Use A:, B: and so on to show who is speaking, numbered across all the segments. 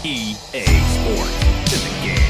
A: EA Sports. It's a game.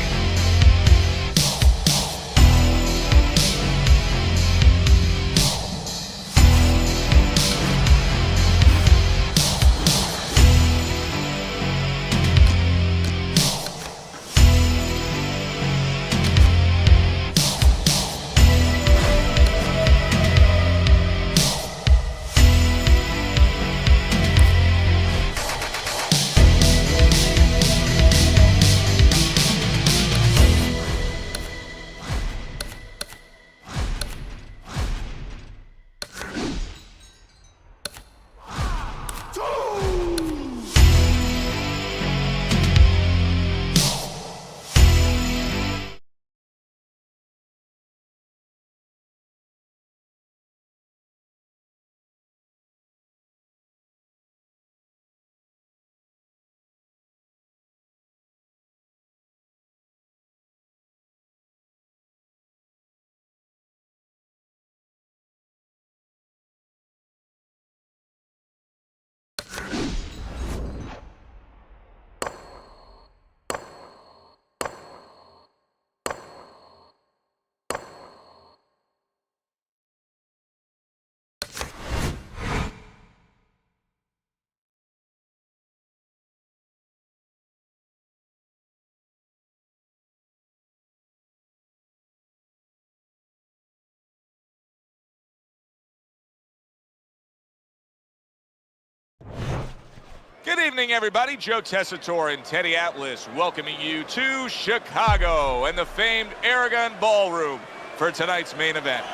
B: Good evening, everybody. Joe Tessitore and Teddy Atlas welcoming you to Chicago and the famed Aragon Ballroom for tonight's main event.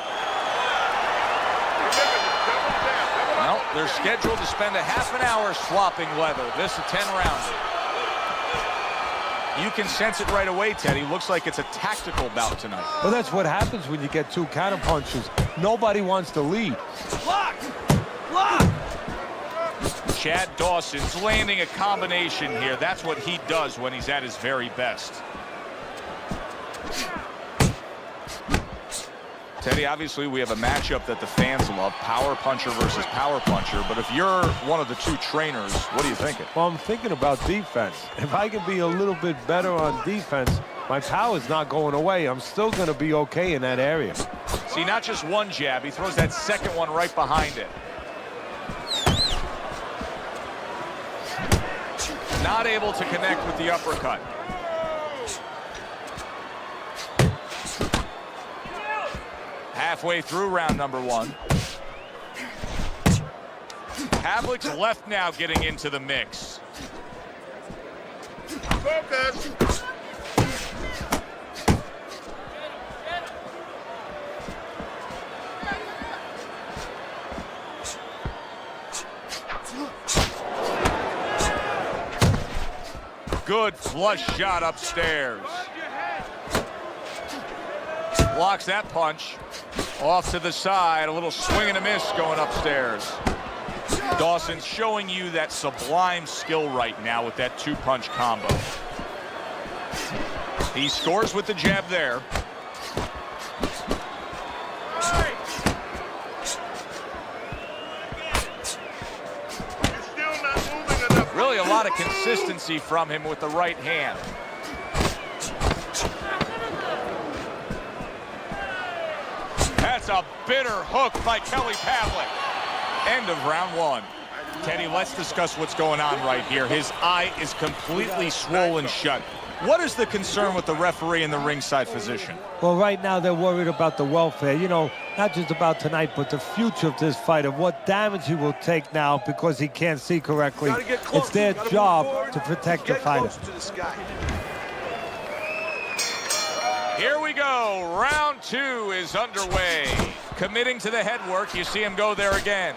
B: Well, they're scheduled to spend a half an hour swapping leather. This is a 10-rounder. You can sense it right away, Teddy. Looks like it's a tactical bout tonight.
C: Well, that's what happens when you get two counter punches. Nobody wants to lead.
B: Block! Block! Chad Dawson's landing a combination here. That's what he does when he's at his very best. Teddy, obviously we have a matchup that the fans love, power puncher versus power puncher. But if you're one of the two trainers, what are you thinking?
C: Well, I'm thinking about defense. If I can be a little bit better on defense, my power's not going away. I'm still going to be okay in that area.
B: See, not just one jab. He throws that second one right behind it. Not able to connect with the uppercut. Halfway through round number one. Havlic's left now getting into the mix. Focus. Good flush shot upstairs. Blocks that punch. Off to the side. A little swing and a miss going upstairs. Dawson's showing you that sublime skill right now with that two-punch combo. He scores with the jab there. Really a lot of consistency from him with the right hand. That's a bitter hook by Kelly Pavlik. End of round one. Teddy, let's discuss what's going on right here. His eye is completely swollen shut. What is the concern with the referee in the ringside position?
C: Well, right now they're worried about the welfare. You know, not just about tonight, but the future of this fight, of what damage he will take now because he can't see correctly. It's their job to protect the fighter.
B: Here we go. Round two is underway. Committing to the head work. You see him go there again.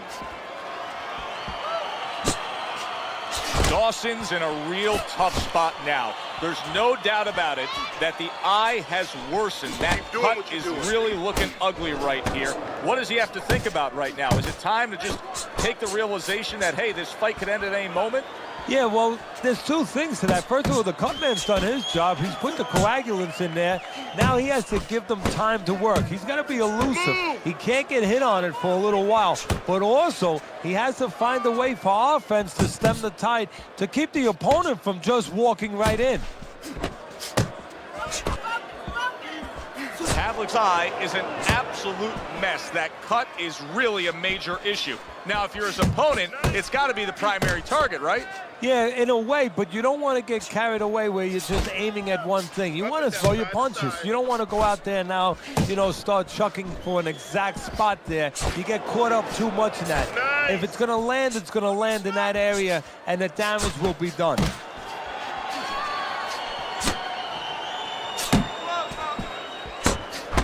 B: Dawson's in a real tough spot now. There's no doubt about it that the eye has worsened. That cut is really looking ugly right here. What does he have to think about right now? Is it time to just take the realization that, hey, this fight could end at any moment?
C: Yeah, well, there's two things to that. First of all, the cut man's done his job. He's put the coagulants in there. Now he has to give them time to work. He's got to be elusive. He can't get hit on it for a little while. But also, he has to find a way for offense to stem the tide, to keep the opponent from just walking right in.
B: Pavlik's eye is an absolute mess. That cut is really a major issue. Now, if you're his opponent, it's got to be the primary target, right?
C: Yeah, in a way, but you don't want to get carried away where you're just aiming at one thing. You want to throw your punches. You don't want to go out there now, you know, start chucking for an exact spot there. You get caught up too much in that. If it's going to land, it's going to land in that area, and the damage will be done.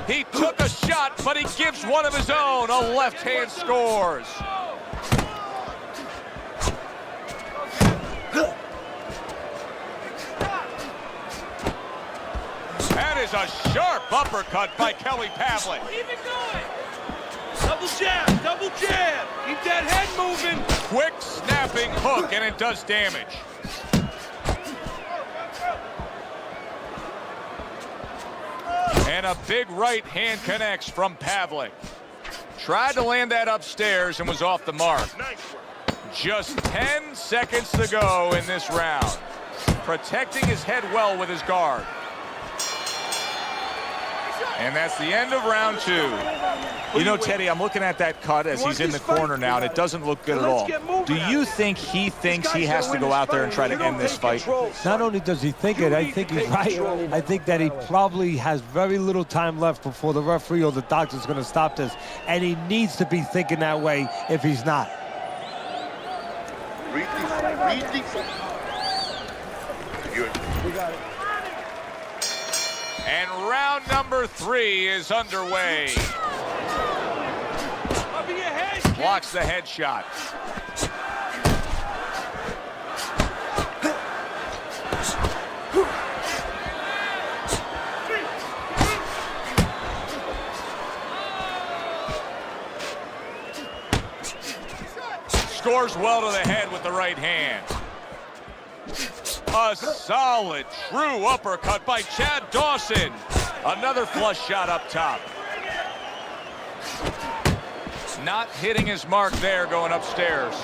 B: He took a shot, but he gives one of his own. A left hand scores. That is a sharp uppercut by Kelly Pavlik.
D: Keep it going. Double jab, double jab. Keep that head moving.
B: Quick snapping hook, and it does damage. And a big right hand connects from Pavlik. Tried to land that upstairs and was off the mark. Just 10 seconds to go in this round. Protecting his head well with his guard. And that's the end of round two. You know, Teddy, I'm looking at that cut as he's in the corner now, and it doesn't look good at all. Do you think he thinks he has to go out there and try to end this fight?
C: Not only does he think it, I think he's right. I think that he probably has very little time left before the referee or the doctor's going to stop this, and he needs to be thinking that way if he's not.
E: Read deep. We got it.
B: And round number 3 is underway. Blocks the headshot. Scores well to the head with the right hand. A solid, true uppercut by Chad Dawson. Another flush shot up top. Not hitting his mark there going upstairs.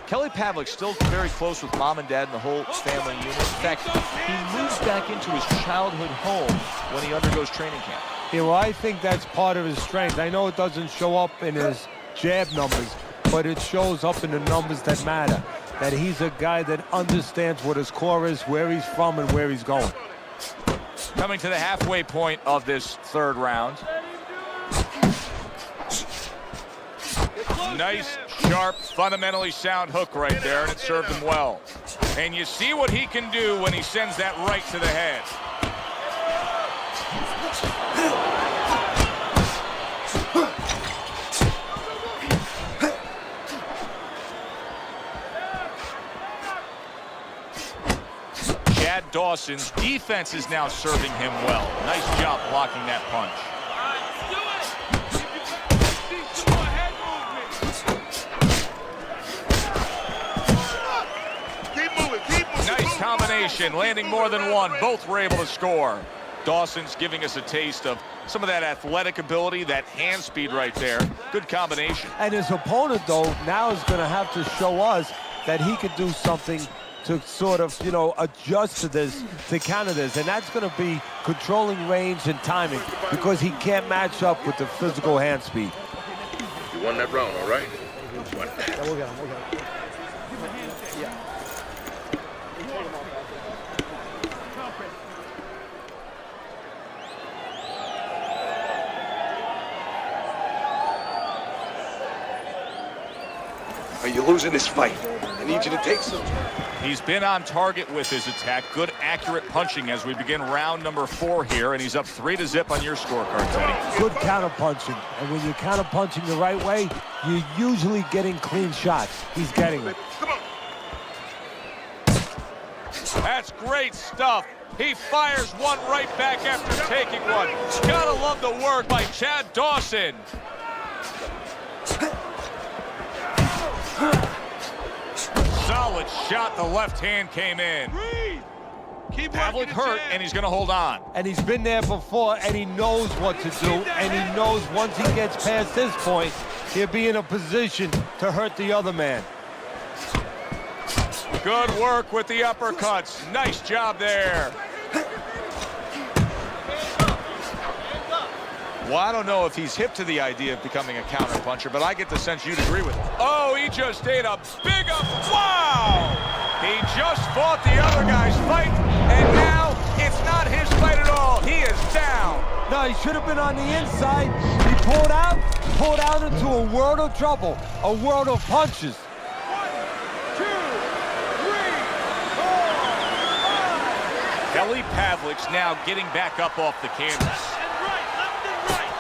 B: Kelly Pavlik still very close with mom and dad and the whole family unit. In fact, he moves back into his childhood home when he undergoes training camp.
C: Yeah, well, I think that's part of his strength. I know it doesn't show up in his jab numbers, but it shows up in the numbers that matter. That he's a guy that understands what his core is, where he's from, and where he's going.
B: Coming to the halfway point of this third round. Nice, sharp, fundamentally sound hook right there, and it served him well. And you see what he can do when he sends that right to the head. Chad Dawson's defense is now serving him well. Nice job blocking that punch. Nice combination, landing more than one. Both were able to score. Dawson's giving us a taste of some of that athletic ability, that hand speed right there. Good combination.
C: And his opponent, though, now is going to have to show us that he could do something to sort of, you know, adjust to this, to counter this. And that's going to be controlling range and timing, because he can't match up with the physical hand speed.
E: You won that round, all right?
D: Yeah, we'll get him. Yeah.
E: You're losing this fight. I need you to take some.
B: He's been on target with his attack. Good, accurate punching as we begin round number 4 here, and he's up 3-0 on your scorecard, Teddy.
C: Good counter punching, and when you're counter punching the right way, you're usually getting clean shots. He's getting them.
B: That's great stuff. He fires one right back after taking one. Gotta love the work by Chad Dawson. Solid shot. The left hand came in.
D: Keep
B: Pavlik hurt, and he's going to hold on.
C: And he's been there before, and he knows what to do, and he knows once he gets past this point, he'll be in a position to hurt the other man.
B: Good work with the uppercuts. Nice job there. Well, I don't know if he's hip to the idea of becoming a counterpuncher, but I get the sense you'd agree with him. Oh, he just ate a big up. Wow! He just fought the other guy's fight, and now it's not his fight at all. He is down.
C: No, he should have been on the inside. He pulled out into a world of trouble, a world of punches.
D: 1, 2, 3, 4, 5.
B: Kelly Pavlik's now getting back up off the canvas.
D: Left and right.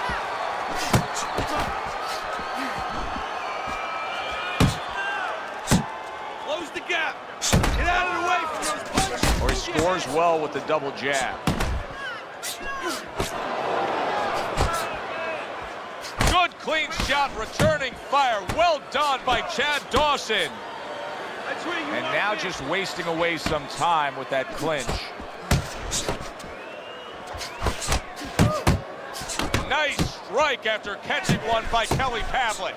D: Close the gap. Get out of the way from those punches.
B: Or he scores well with the double jab. Good clean shot, returning fire. Well done by Chad Dawson.
D: That's where you
B: And
D: want
B: now
D: it.
B: just wasting away some time with that clinch. Nice strike after catching one by Kelly Pavlik.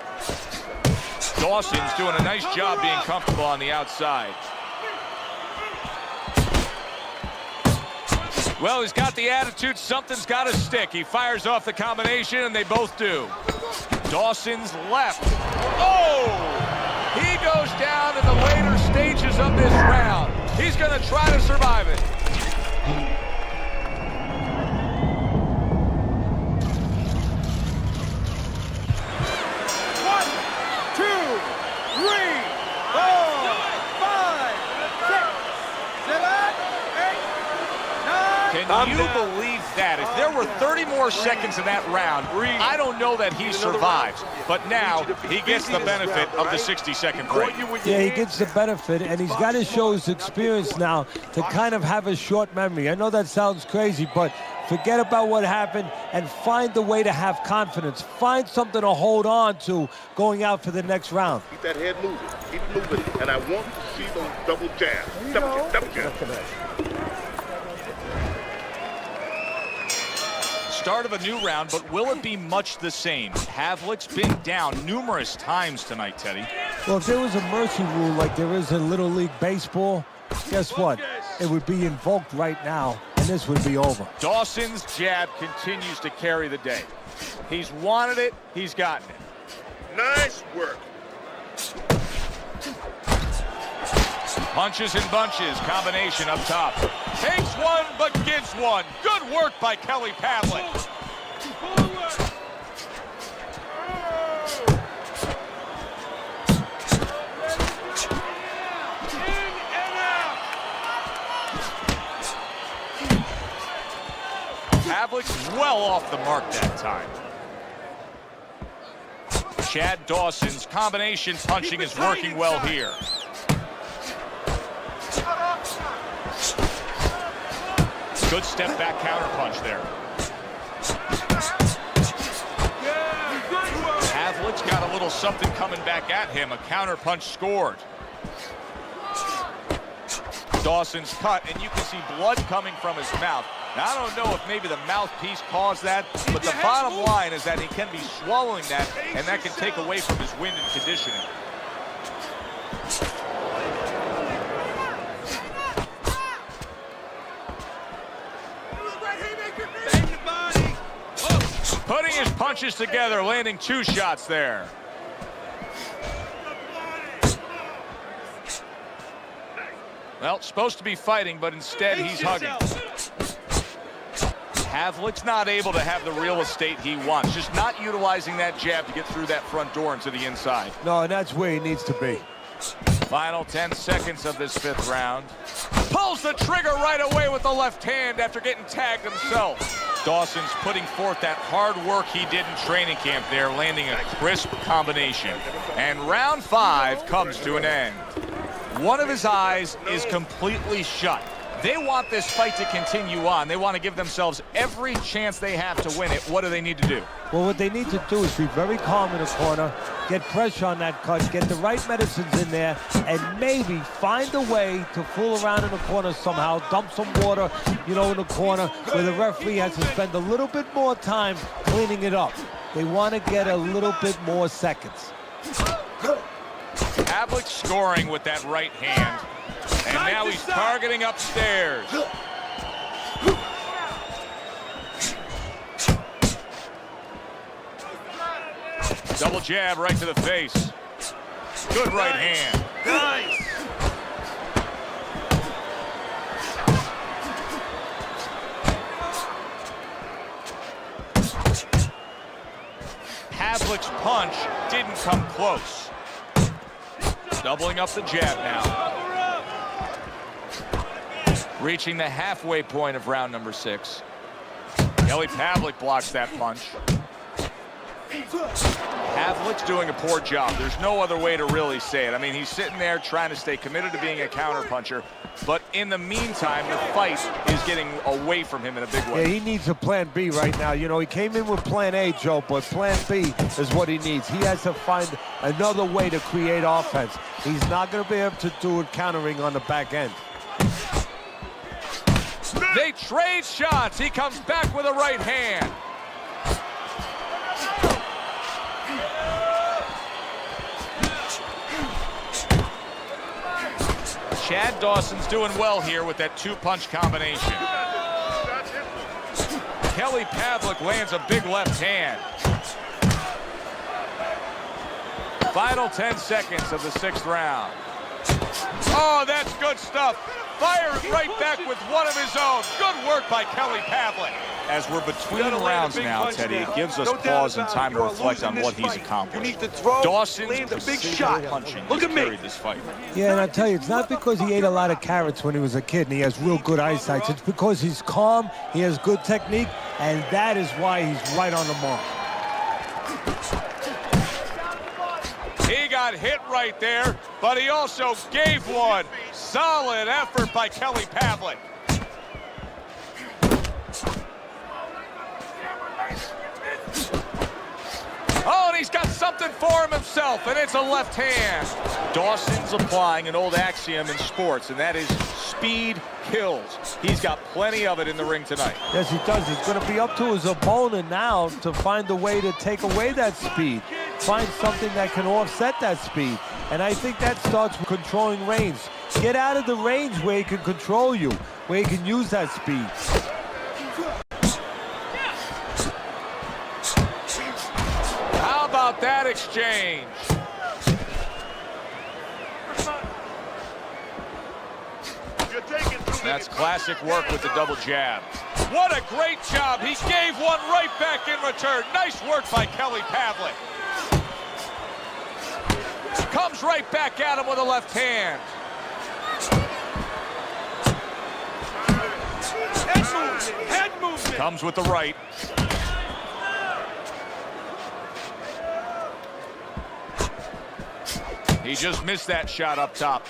B: Dawson's doing a nice job being comfortable on the outside. Well, he's got the attitude, something's got to stick. He fires off the combination, and they both do. Dawson's left. Oh! He goes down in the later stages of this round. He's going to try to survive it. Can you believe that? If there were 30 more seconds in that round, I don't know that he survives. But now he gets the benefit of the 60-second break.
C: Yeah, he gets the benefit, and he's got to show his experience now to kind of have a short memory. I know that sounds crazy, but forget about what happened and find the way to have confidence. Find something to hold on to going out for the next round.
F: Keep that head moving. Keep it moving. And I want to see those double jabs. Double jab.
B: Start of a new round, but will it be much the same? Pavlik's been down numerous times tonight, Teddy.
C: Well, if there was a mercy rule like there is in Little League Baseball, guess what? It would be invoked right now, and this would be over.
B: Dawson's jab continues to carry the day. He's wanted it, he's gotten it.
F: Nice work.
B: Punches and bunches, combination up top. Takes one, but gives one. Good work by Kelly Pavlik.
D: Forward. In and out.
B: Pavlik's well off the mark that time. Chad Dawson's combination punching is working well here. Good step back counter punch there. Pavlik's got a little something coming back at him. A counter punch scored. Dawson's cut, and you can see blood coming from his mouth. Now, I don't know if maybe the mouthpiece caused that, but the bottom line is that he can be swallowing that, and that can take away from his wind and conditioning. Putting his punches together, landing 2 shots there. Well, supposed to be fighting, but instead he's hugging. Pavlik's not able to have the real estate he wants, just not utilizing that jab to get through that front door into the inside.
C: No, and that's where he needs to be.
B: Final 10 seconds of this 5th round. Pulls the trigger right away with the left hand after getting tagged himself. Dawson's putting forth that hard work he did in training camp there, landing a crisp combination. And round 5 comes to an end. One of his eyes is completely shut. They want this fight to continue on. They want to give themselves every chance they have to win it. What do they need to do?
C: Well, what they need to do is be very calm in the corner, get pressure on that cut, get the right medicines in there, and maybe find a way to fool around in the corner somehow, dump some water, you know, in the corner where the referee has to spend a little bit more time cleaning it up. They want to get a little bit more seconds.
B: Pavlik scoring with that right hand, and now he's targeting upstairs. Double jab right to the face. Good right hand.
D: Nice.
B: Pavlik's punch didn't come close. Doubling up the jab now. Reaching the halfway point of round number 6. Kelly Pavlik blocks that punch. Pavlik's doing a poor job. There's no other way to really say it. I mean, he's sitting there trying to stay committed to being a counterpuncher, but in the meantime, the fight is getting away from him in a big way.
C: Yeah, he needs a plan B right now. You know, he came in with plan A, Joe, but plan B is what he needs. He has to find another way to create offense. He's not going to be able to do it countering on the back end.
B: They trade shots. He comes back with a right hand. Chad Dawson's doing well here with that 2-punch combination. Kelly Pavlik lands a big left hand. Final 10 seconds of the 6th round. Oh, that's good stuff. Fires right back with one of his own. Good work by Kelly Pavlik. As we're between rounds now, Teddy, it gives us pause and time to reflect on what he's accomplished. Dawson's precision punching has carried this fight.
C: Yeah, and I tell you, it's not because he ate a lot of carrots when he was a kid and he has real good eyesight. It's because he's calm, he has good technique, and that is why he's right on the mark.
B: He got hit right there, but he also gave one. Solid effort by Kelly Pavlik. Oh, and he's got something for him himself, and it's a left hand. Dawson's applying an old axiom in sports, and that is speed kills. He's got plenty of it in the ring tonight.
C: Yes, he does. It's going to be up to his opponent now to find a way to take away that speed. Find something that can offset that speed. And I think that starts with controlling range. Get out of the range where he can control you, where he can use that speed.
B: How about that exchange? That's classic work with the double jab. What a great job. He gave one right back in return. Nice work by Kelly Pavlik. Comes right back at him with a left hand.
D: Head movement.
B: Comes with the right. He just missed that shot up top.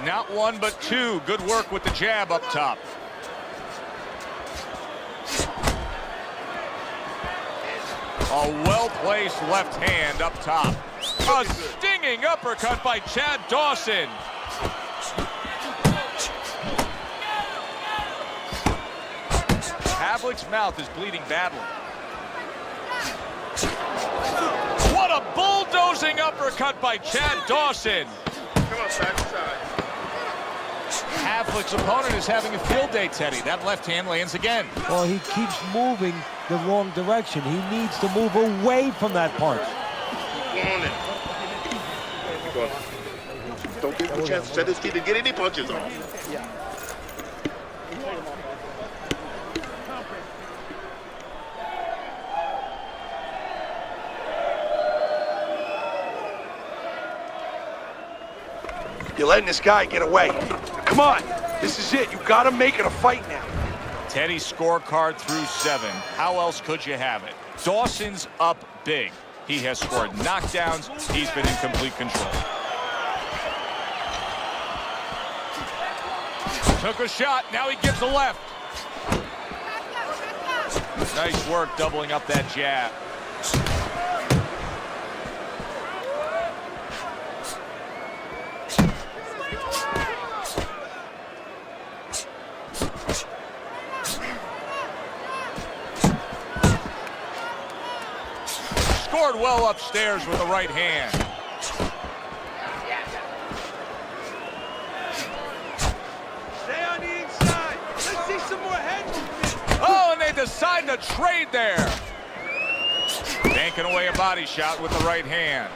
B: Not one, but two. Good work with the jab up top. A well-placed left hand up top. A stinging uppercut by Chad Dawson. Pavlik's mouth is bleeding badly. What a bulldozing uppercut by Chad Dawson.
F: Come on, side to side.
B: Pavlik's opponent is having a field day, Teddy. That left hand lands again.
C: Well, he keeps moving the wrong direction. He needs to move away from that punch.
F: Keep on it. Don't give him a chance to set his feet and get any punches off.
E: You're letting this guy get away. Come on, this is it. You gotta make it a fight now.
B: Teddy's scorecard through 7. How else could you have it? Dawson's up big. He has scored knockdowns. He's been in complete control. Took a shot. Now he gives a left. Nice work doubling up that jab. Scored well upstairs with the right hand.
D: Stay on the inside. Let's see some more head movement.
B: Oh, and they decide to trade there. Banking away a body shot with the right hand.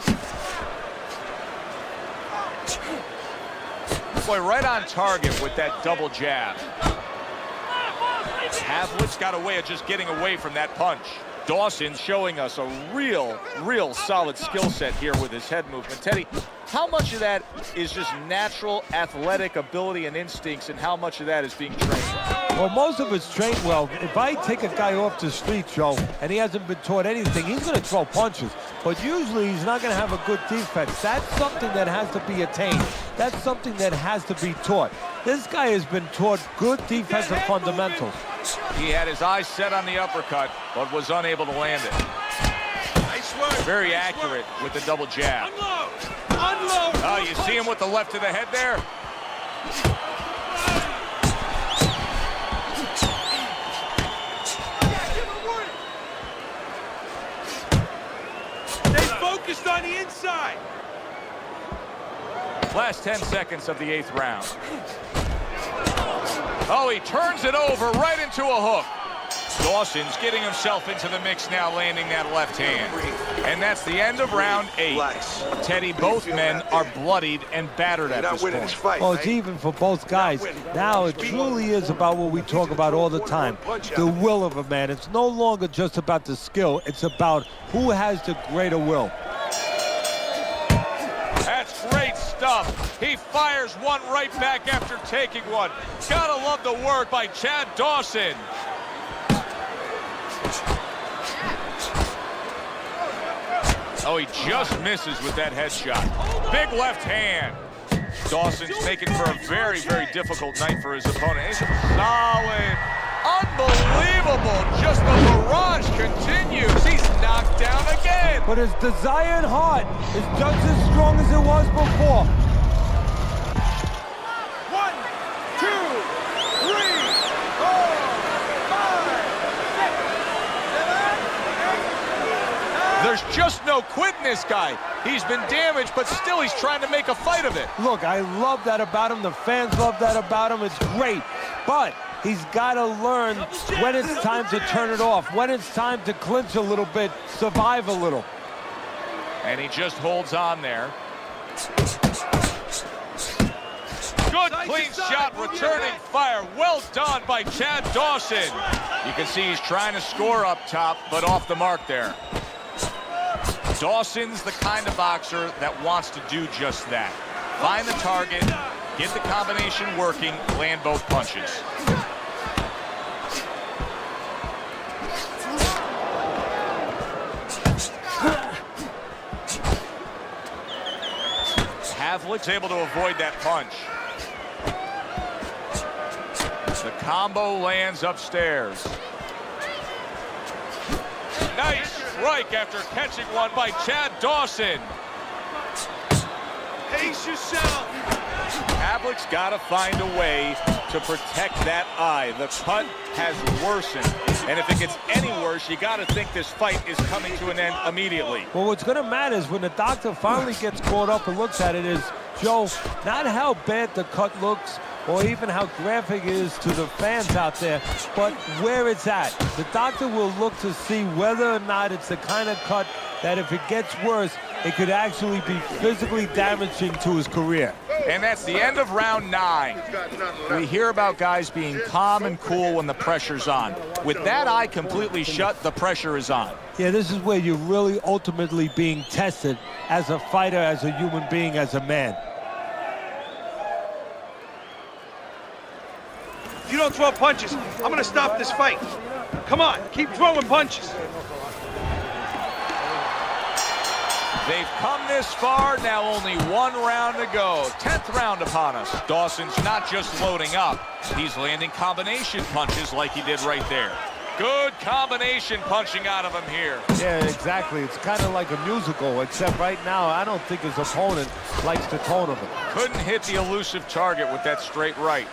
B: Boy, right on target with that double jab. Havlic's got a way of just getting away from that punch. Dawson showing us a real solid skill set here with his head movement. Teddy, how much of that is just natural athletic ability and instincts, and how much of that is being trained?
C: Well, most of it's trained well. If I take a guy off the street, Joe, and he hasn't been taught anything, he's going to throw punches. But usually he's not going to have a good defense. That's something that has to be attained. That's something that has to be taught. This guy has been taught good defensive fundamentals.
B: He had his eyes set on the uppercut, but was unable to land it.
D: Nice work.
B: Very
D: nice
B: accurate
D: work.
B: with the double jab.
D: Unload. Unload.
B: Oh, you see him with the left to the head there?
D: Stay focused on the inside.
B: Last 10 seconds of the 8th round. Oh, he turns it over right into a hook. Dawson's getting himself into the mix now, landing that left hand. And that's the end of round 8. Teddy, both men are bloodied and battered at this point.
C: Well, it's even for both guys. Now it truly is about what we talk about all the time, the will of a man. It's no longer just about the skill. It's about who has the greater will.
B: That's great stuff. He fires one right back after taking one. Gotta love the work by Chad Dawson. Oh, he just misses with that headshot. Big left hand. Dawson's making for a very difficult night for his opponent. It's solid. Unbelievable. Just the barrage continues. He's knocked down again.
C: But his desire and heart is just as strong as it was before.
D: 1, 2, 3, 4, 5, 6, 7, 8, 9.
B: There's just no quitting this guy. He's been damaged, but still he's trying to make a fight of it.
C: Look, I love that about him. The fans love that about him. It's great. But he's got to learn when it's time to turn it off, when it's time to clinch a little bit, survive a little.
B: And he just holds on there. Good clean shot, returning fire. Well done by Chad Dawson. You can see he's trying to score up top, but off the mark there. Dawson's the kind of boxer that wants to do just that. Find the target, get the combination working, land both punches. Havlic's able to avoid that punch. The combo lands upstairs. Nice strike after catching one by Chad Dawson.
D: Pace yourself.
B: Havlic's got to find a way to protect that eye. The cut has worsened, and if it gets any worse, you got to think this fight is coming to an end immediately.
C: Well, what's going to matter is when the doctor finally gets caught up and looks at it is, Joe, not how bad the cut looks or even how graphic it is to the fans out there, but where it's at. The doctor will look to see whether or not it's the kind of cut that if it gets worse, it could actually be physically damaging to his career.
B: And that's the end of round 9. We hear about guys being calm and cool when the pressure's on. With that eye completely shut, the pressure is on.
C: Yeah, this is where you're really ultimately being tested as a fighter, as a human being, as a man.
D: If you don't throw punches, I'm going to stop this fight. Come on, keep throwing punches.
B: They've come this far, now only 1 round to go. 10th round upon us. Dawson's not just loading up, he's landing combination punches like he did right there. Good combination punching out of him here.
C: Yeah, exactly. It's kind of like a musical, except right now, I don't think his opponent likes the tone of it.
B: Couldn't hit the elusive target with that straight right.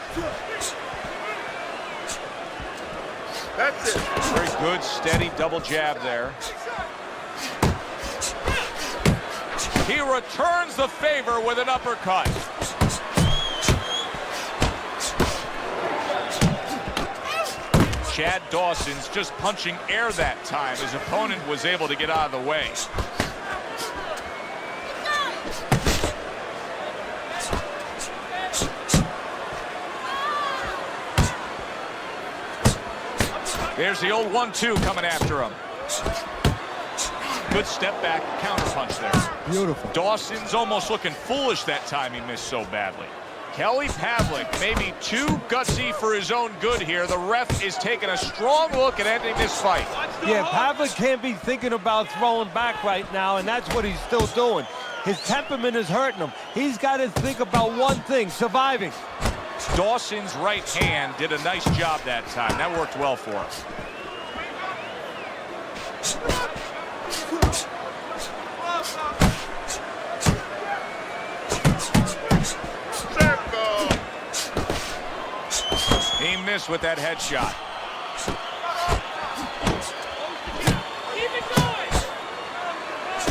F: That's it.
B: Very good, steady double jab there. He returns the favor with an uppercut. Chad Dawson's just punching air that time. His opponent was able to get out of the way. There's the old 1-2 coming after him. Good step back counter punch there.
C: Beautiful.
B: Dawson's almost looking foolish that time he missed so badly. Kelly Pavlik maybe too gutsy for his own good here. The ref is taking a strong look at ending this fight.
C: Yeah, Pavlik can't be thinking about throwing back right now, and that's what he's still doing. His temperament is hurting him. He's got to think about one thing, surviving.
B: Dawson's right hand did a nice job that time. That worked well for him. He missed with that headshot.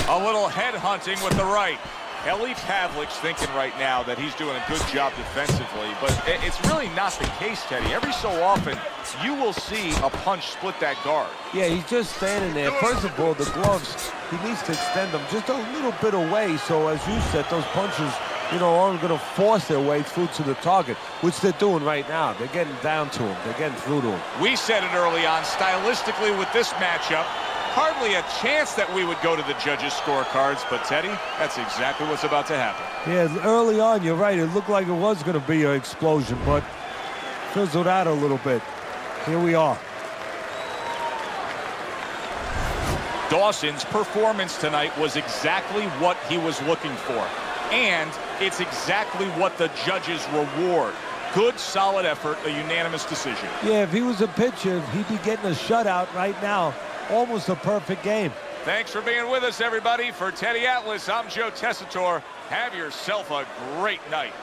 B: A little head hunting with the right. Kelly Pavlik's thinking right now that he's doing a good job defensively, but it's really not the case, Teddy. Every so often, you will see a punch split that guard.
C: Yeah, he's just standing there. First of all, the gloves, he needs to extend them just a little bit away, so as you said, those punches, you know, aren't going to force their way through to the target, which they're doing right now. They're getting down to him. They're getting through to him.
B: We said it early on, stylistically with this matchup, hardly a chance that we would go to the judges' scorecards, but Teddy, that's exactly what's about to happen.
C: Yeah, early on, you're right. It looked like it was going to be an explosion, but fizzled out a little bit. Here we are.
B: Dawson's performance tonight was exactly what he was looking for. And it's exactly what the judges reward. Good, solid effort, a unanimous decision.
C: Yeah, if he was a pitcher, he'd be getting a shutout right now. Almost a perfect game.
B: Thanks for being with us, everybody. For Teddy Atlas, I'm Joe Tessitore. Have yourself a great night.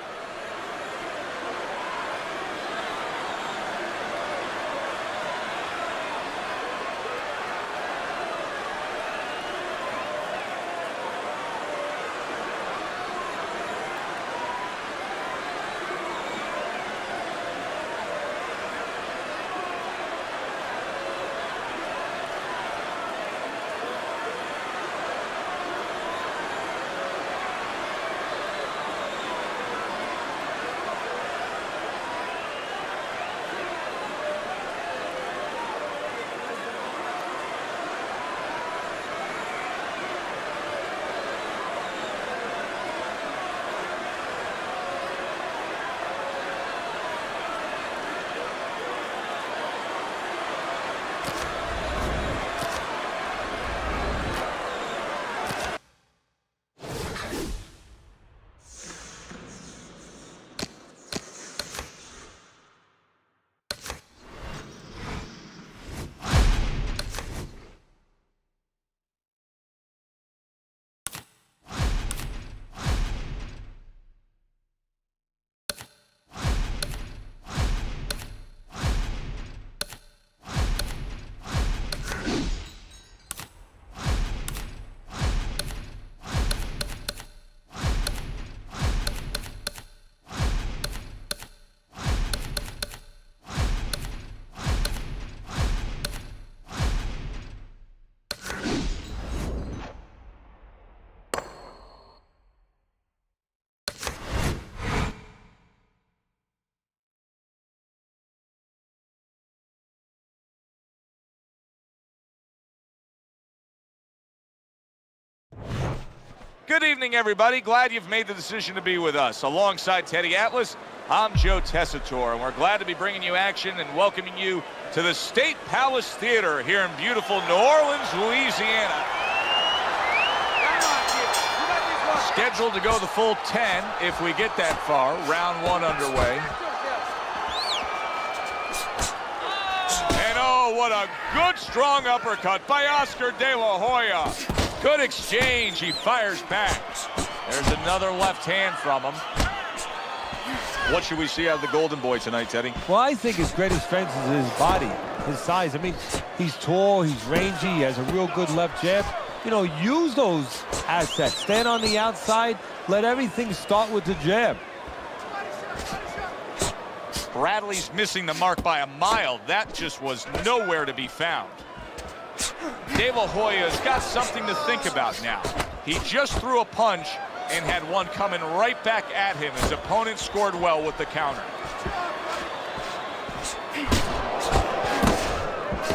B: Good evening, everybody. Glad you've made the decision to be with us. Alongside Teddy Atlas, I'm Joe Tessitore, and we're glad to be bringing you action and welcoming you to the State Palace Theater here in beautiful New Orleans, Louisiana. Scheduled to go the full 10 if we get that far. Round one underway. And oh, Oh, what a good, strong uppercut by Oscar De La Hoya. Good exchange. He fires back. There's another left hand from him. What should we see out of the Golden Boy tonight, Teddy?
C: Well, I think his greatest strength is his body, his size. I mean, he's tall, he's rangy, he has a real good left jab. You know, use those assets. Stand on the outside, let everything start with the jab.
B: Bradley's missing the mark by a mile. That just was nowhere to be found. De La Hoya's got something to think about now. He just threw a punch and had one coming right back at him. His opponent scored well with the counter.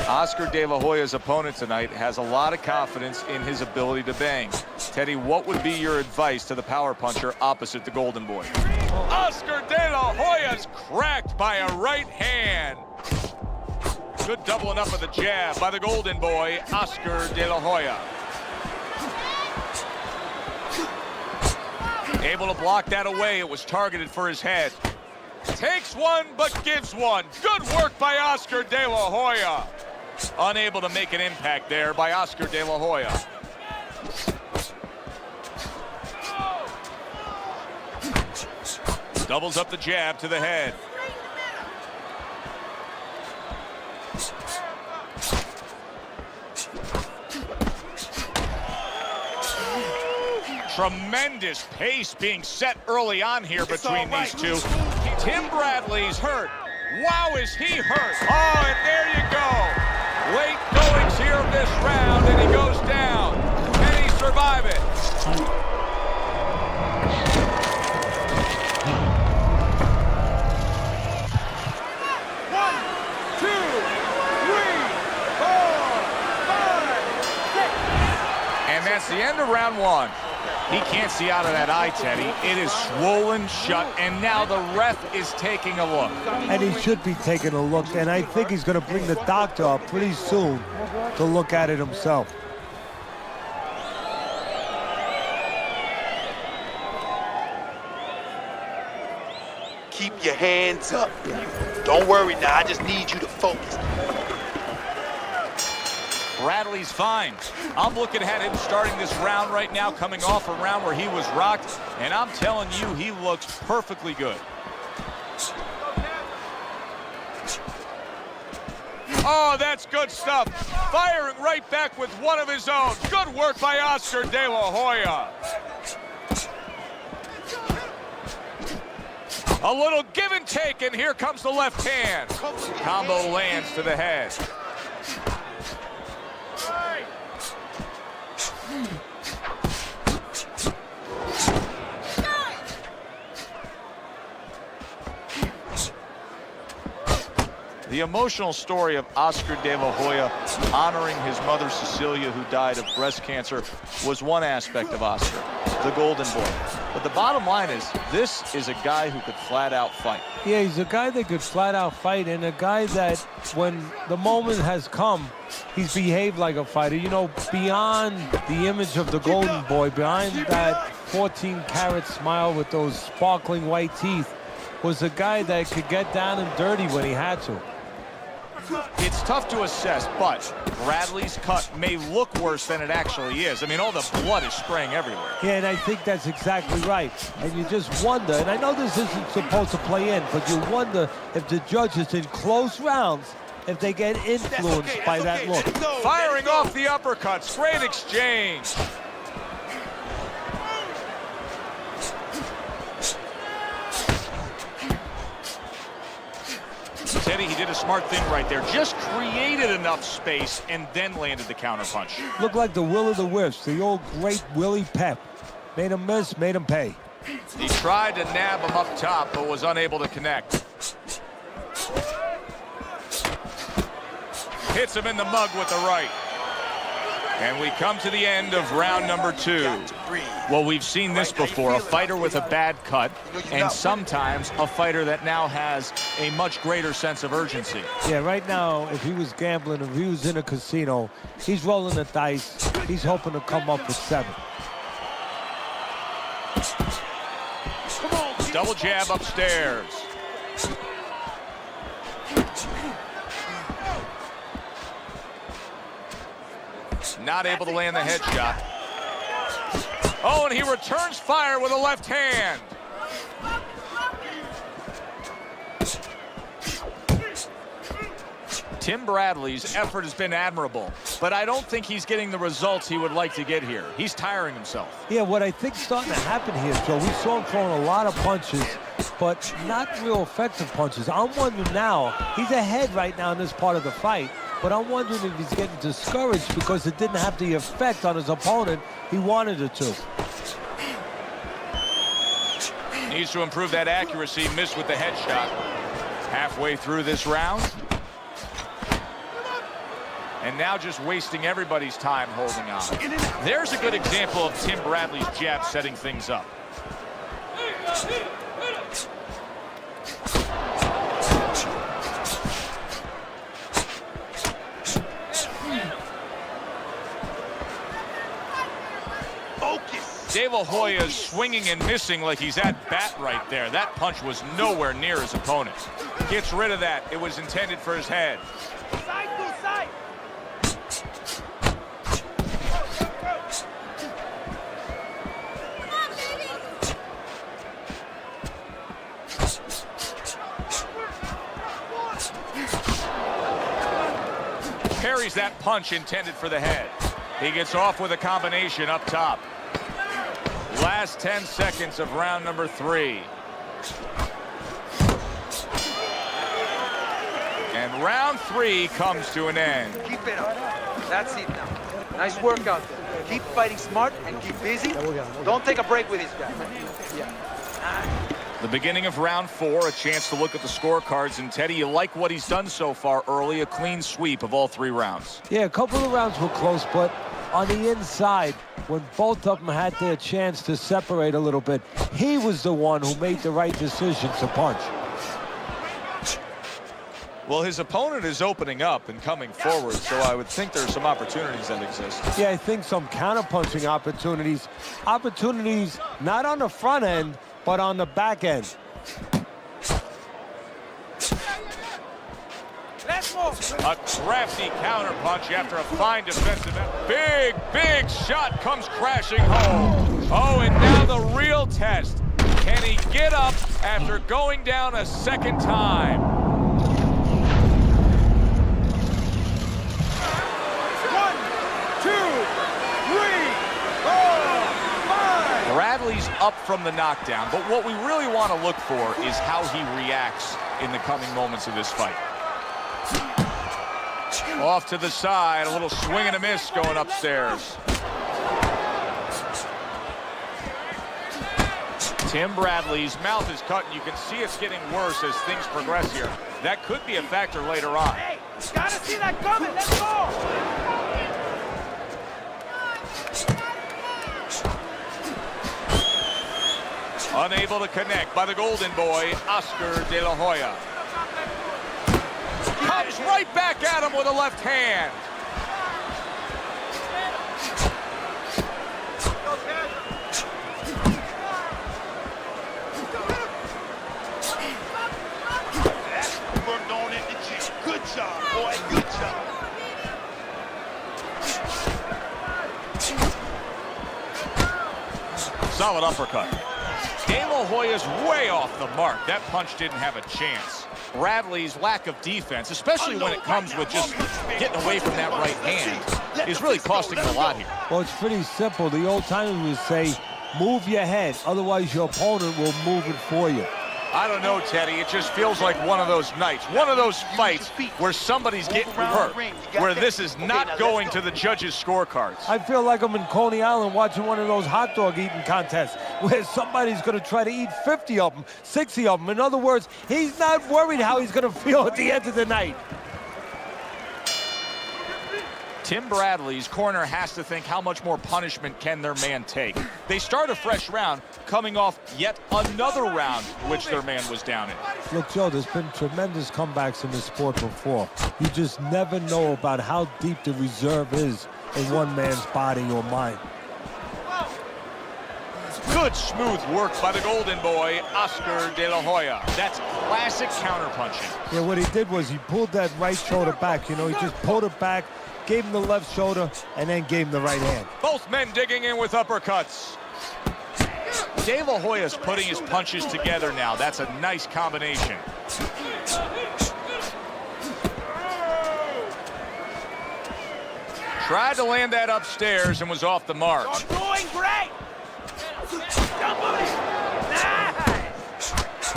B: Oscar De La Hoya's opponent tonight has a lot of confidence in his ability to bang. Teddy, what would be your advice to the power puncher opposite the Golden Boy? Oscar De La Hoya's cracked by a right hand. Good doubling up of the jab by the Golden Boy, Oscar De La Hoya. Able to block that away. It was targeted for his head. Takes one, but gives one. Good work by Oscar De La Hoya. Unable to make an impact there by Oscar De La Hoya. Doubles up the jab to the head. Tremendous pace being set early on here between these two. Tim Bradley's hurt. Wow, is he hurt? Oh, and there you go. Late goings here of this round, and he goes down. Can he survive it? And that's the end of round one. He can't see out of that eye, Teddy. It is swollen shut, and now the ref is taking a look.
C: And he should be taking a look, and I think he's going to bring the doctor up pretty soon to look at it himself.
E: Keep your hands up. Don't worry now, I just need you to focus.
B: Bradley's fine. I'm looking at him starting this round right now, coming off a round where he was rocked, and I'm telling you, he looks perfectly good. Oh, that's good stuff. Firing right back with one of his own. Good work by Oscar De La Hoya. A little give and take, and here comes the left hand. Combo lands to the head. The emotional story of Oscar De La Hoya honoring his mother Cecilia, who died of breast cancer, was one aspect of Oscar, the Golden Boy. But the bottom line is, this is a guy who could flat out fight.
C: Yeah, he's a guy that could flat out fight, and a guy that, when the moment has come, he's behaved like a fighter. You know, beyond the image of the Golden Boy, behind that 14-carat smile with those sparkling white teeth, was a guy that could get down and dirty when he had to.
B: It's tough to assess, but Bradley's cut may look worse than it actually is. I mean, all the blood is spraying everywhere.
C: Yeah, and I think that's exactly right. And you just wonder, and I know this isn't supposed to play in, but you wonder if the judges in close rounds, if they get influenced by that look.
B: Firing off the uppercuts. Great exchange. Teddy, he did a smart thing right there. Just created enough space and then landed the counterpunch.
C: Looked like the will of the wisps, the old great Willie Pep. Made him miss, made him pay.
B: He tried to nab him up top, but was unable to connect. Hits him in the mug with the right. And we come to the end of round number 2. Well, we've seen this before, a fighter with a bad cut, and sometimes a fighter that now has a much greater sense of urgency.
C: Yeah, right now, if he was gambling, if he was in a casino, he's rolling the dice. He's hoping to come up with 7.
B: Double jab upstairs. Not able to land the headshot. Oh, and he returns fire with a left hand. Tim Bradley's effort has been admirable, but I don't think he's getting the results he would like to get here. He's tiring himself.
C: Yeah, what I think's starting to happen here, Joe, we saw him throwing a lot of punches, but not real effective punches. I'm wondering now, he's ahead right now in this part of the fight, but I'm wondering if he's getting discouraged because it didn't have the effect on his opponent he wanted it to.
B: Needs to improve that accuracy, missed with the headshot. Halfway through this round. And now just wasting everybody's time holding on. There's a good example of Tim Bradley's jab setting things up. De La Hoya's swinging and missing like he's at bat right there. That punch was nowhere near his opponent. Gets rid of that. It was intended for his head.
D: Side to side.
B: Parries that punch intended for the head. He gets off with a combination up top. Last 10 seconds of round number 3. And round 3 comes to an end.
G: Keep it up. That's it now. Nice work out there. Keep fighting smart and keep busy. Don't take a break with this guy. Yeah.
B: The beginning of round 4, a chance to look at the scorecards. And Teddy, you like what he's done so far early, a clean sweep of all 3 rounds.
C: Yeah, a couple of rounds were close, but on the inside, when both of them had their chance to separate a little bit, he was the one who made the right decision to punch.
B: Well, his opponent is opening up and coming forward, so I would think there's some opportunities that exist.
C: Yeah, I think some counter-punching opportunities. Opportunities not on the front end, but on the back end.
B: A crafty counter punch after a fine defensive effort. Big, big shot comes crashing home. Oh, and now the real test. Can he get up after going down a second time?
D: 1, 2, 3, 4, 5.
B: Bradley's up from the knockdown, but what we really want to look for is how he reacts in the coming moments of this fight. Off to the side, a little swing and a miss going upstairs. Tim Bradley's mouth is cut, and you can see it's getting worse as things progress here. That could be a factor later on.
D: Hey, gotta see that coming. Let's go.
B: Unable to connect by the golden boy, Oscar De La Hoya. Comes right back at him with a left hand.
F: Worked on it, the gym. Good job, boy. Good job.
B: Solid uppercut. De La Hoya's way off the mark. That punch didn't have a chance. Bradley's lack of defense, especially when it comes with just getting away from that right hand, is really costing him a lot here.
C: Well, it's pretty simple. The old timers would say, move your head, otherwise your opponent will move it for you.
B: I don't know, Teddy. It just feels like one of those nights, one of those fights where somebody's getting hurt, where this is not going to the judges' scorecards.
C: I feel like I'm in Coney Island watching one of those hot dog eating contests where somebody's going to try to eat 50 of them, 60 of them. In other words, he's not worried how he's going to feel at the end of the night.
B: Tim Bradley's corner has to think, how much more punishment can their man take? They start a fresh round, coming off yet another round which their man was down in.
C: Look, Joe, there's been tremendous comebacks in this sport before. You just never know about how deep the reserve is in one man's body or mind.
B: Good Good smooth work by the golden boy, Oscar De La Hoya. That's classic counterpunching.
C: Yeah, what he did was he pulled that right shoulder back. You know, he just pulled it back, gave him the left shoulder, and then gave him the right hand.
B: Both men digging in with uppercuts. De La Hoya's putting his punches together now. That's a nice combination. Tried to land that upstairs and was off the mark.
D: You're doing great. Don't move it. Nice.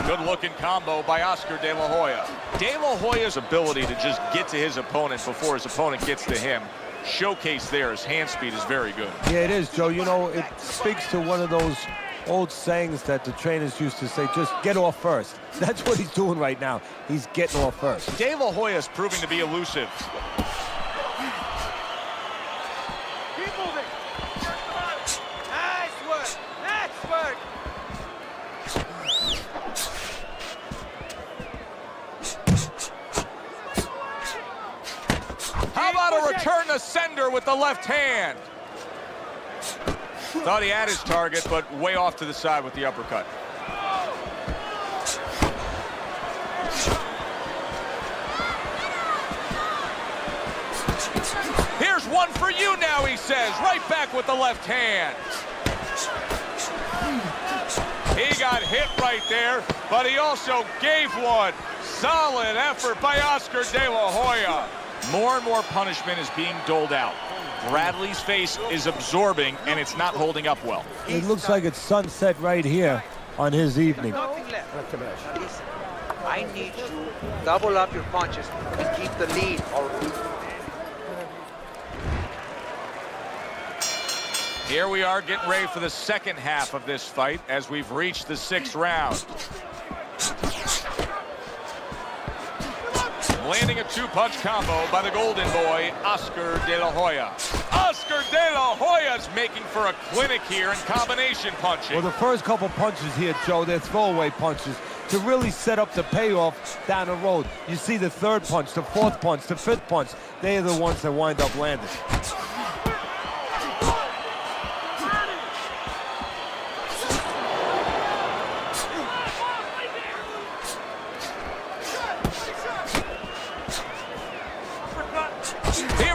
B: Good-looking combo by Oscar De La Hoya. De La Hoya's ability to just get to his opponent before his opponent gets to him. Showcase there, his hand speed is very good.
C: Yeah, it is, Joe. You know, it speaks to one of those old sayings that the trainers used to say, just get off first. That's what he's doing right now. He's getting off first.
B: De La Hoya's proving to be elusive.
D: Keep moving. Nice work. Nice work.
B: How about a return to sender with the left hand? Thought he had his target, but way off to the side with the uppercut. Here's one for you now, he says. Right back with the left hand. He got hit right there, but he also gave one. Solid effort by Oscar De La Hoya. More and more punishment is being doled out. Bradley's face is absorbing, and it's not holding up well.
C: It looks like it's sunset right here on his evening.
G: Nothing left. Now listen, I need you to double up your punches and keep the lead, all right?
B: Here we are getting ready for the second half of this fight as we've reached the 6th round. Landing a two-punch combo by the golden boy, Oscar De La Hoya. Oscar De La Hoya's making for a clinic here in combination punching.
C: Well, the first couple punches here, Joe, they're throwaway punches to really set up the payoff down the road. You see the third punch, the fourth punch, the fifth punch. They are the ones that wind up landing.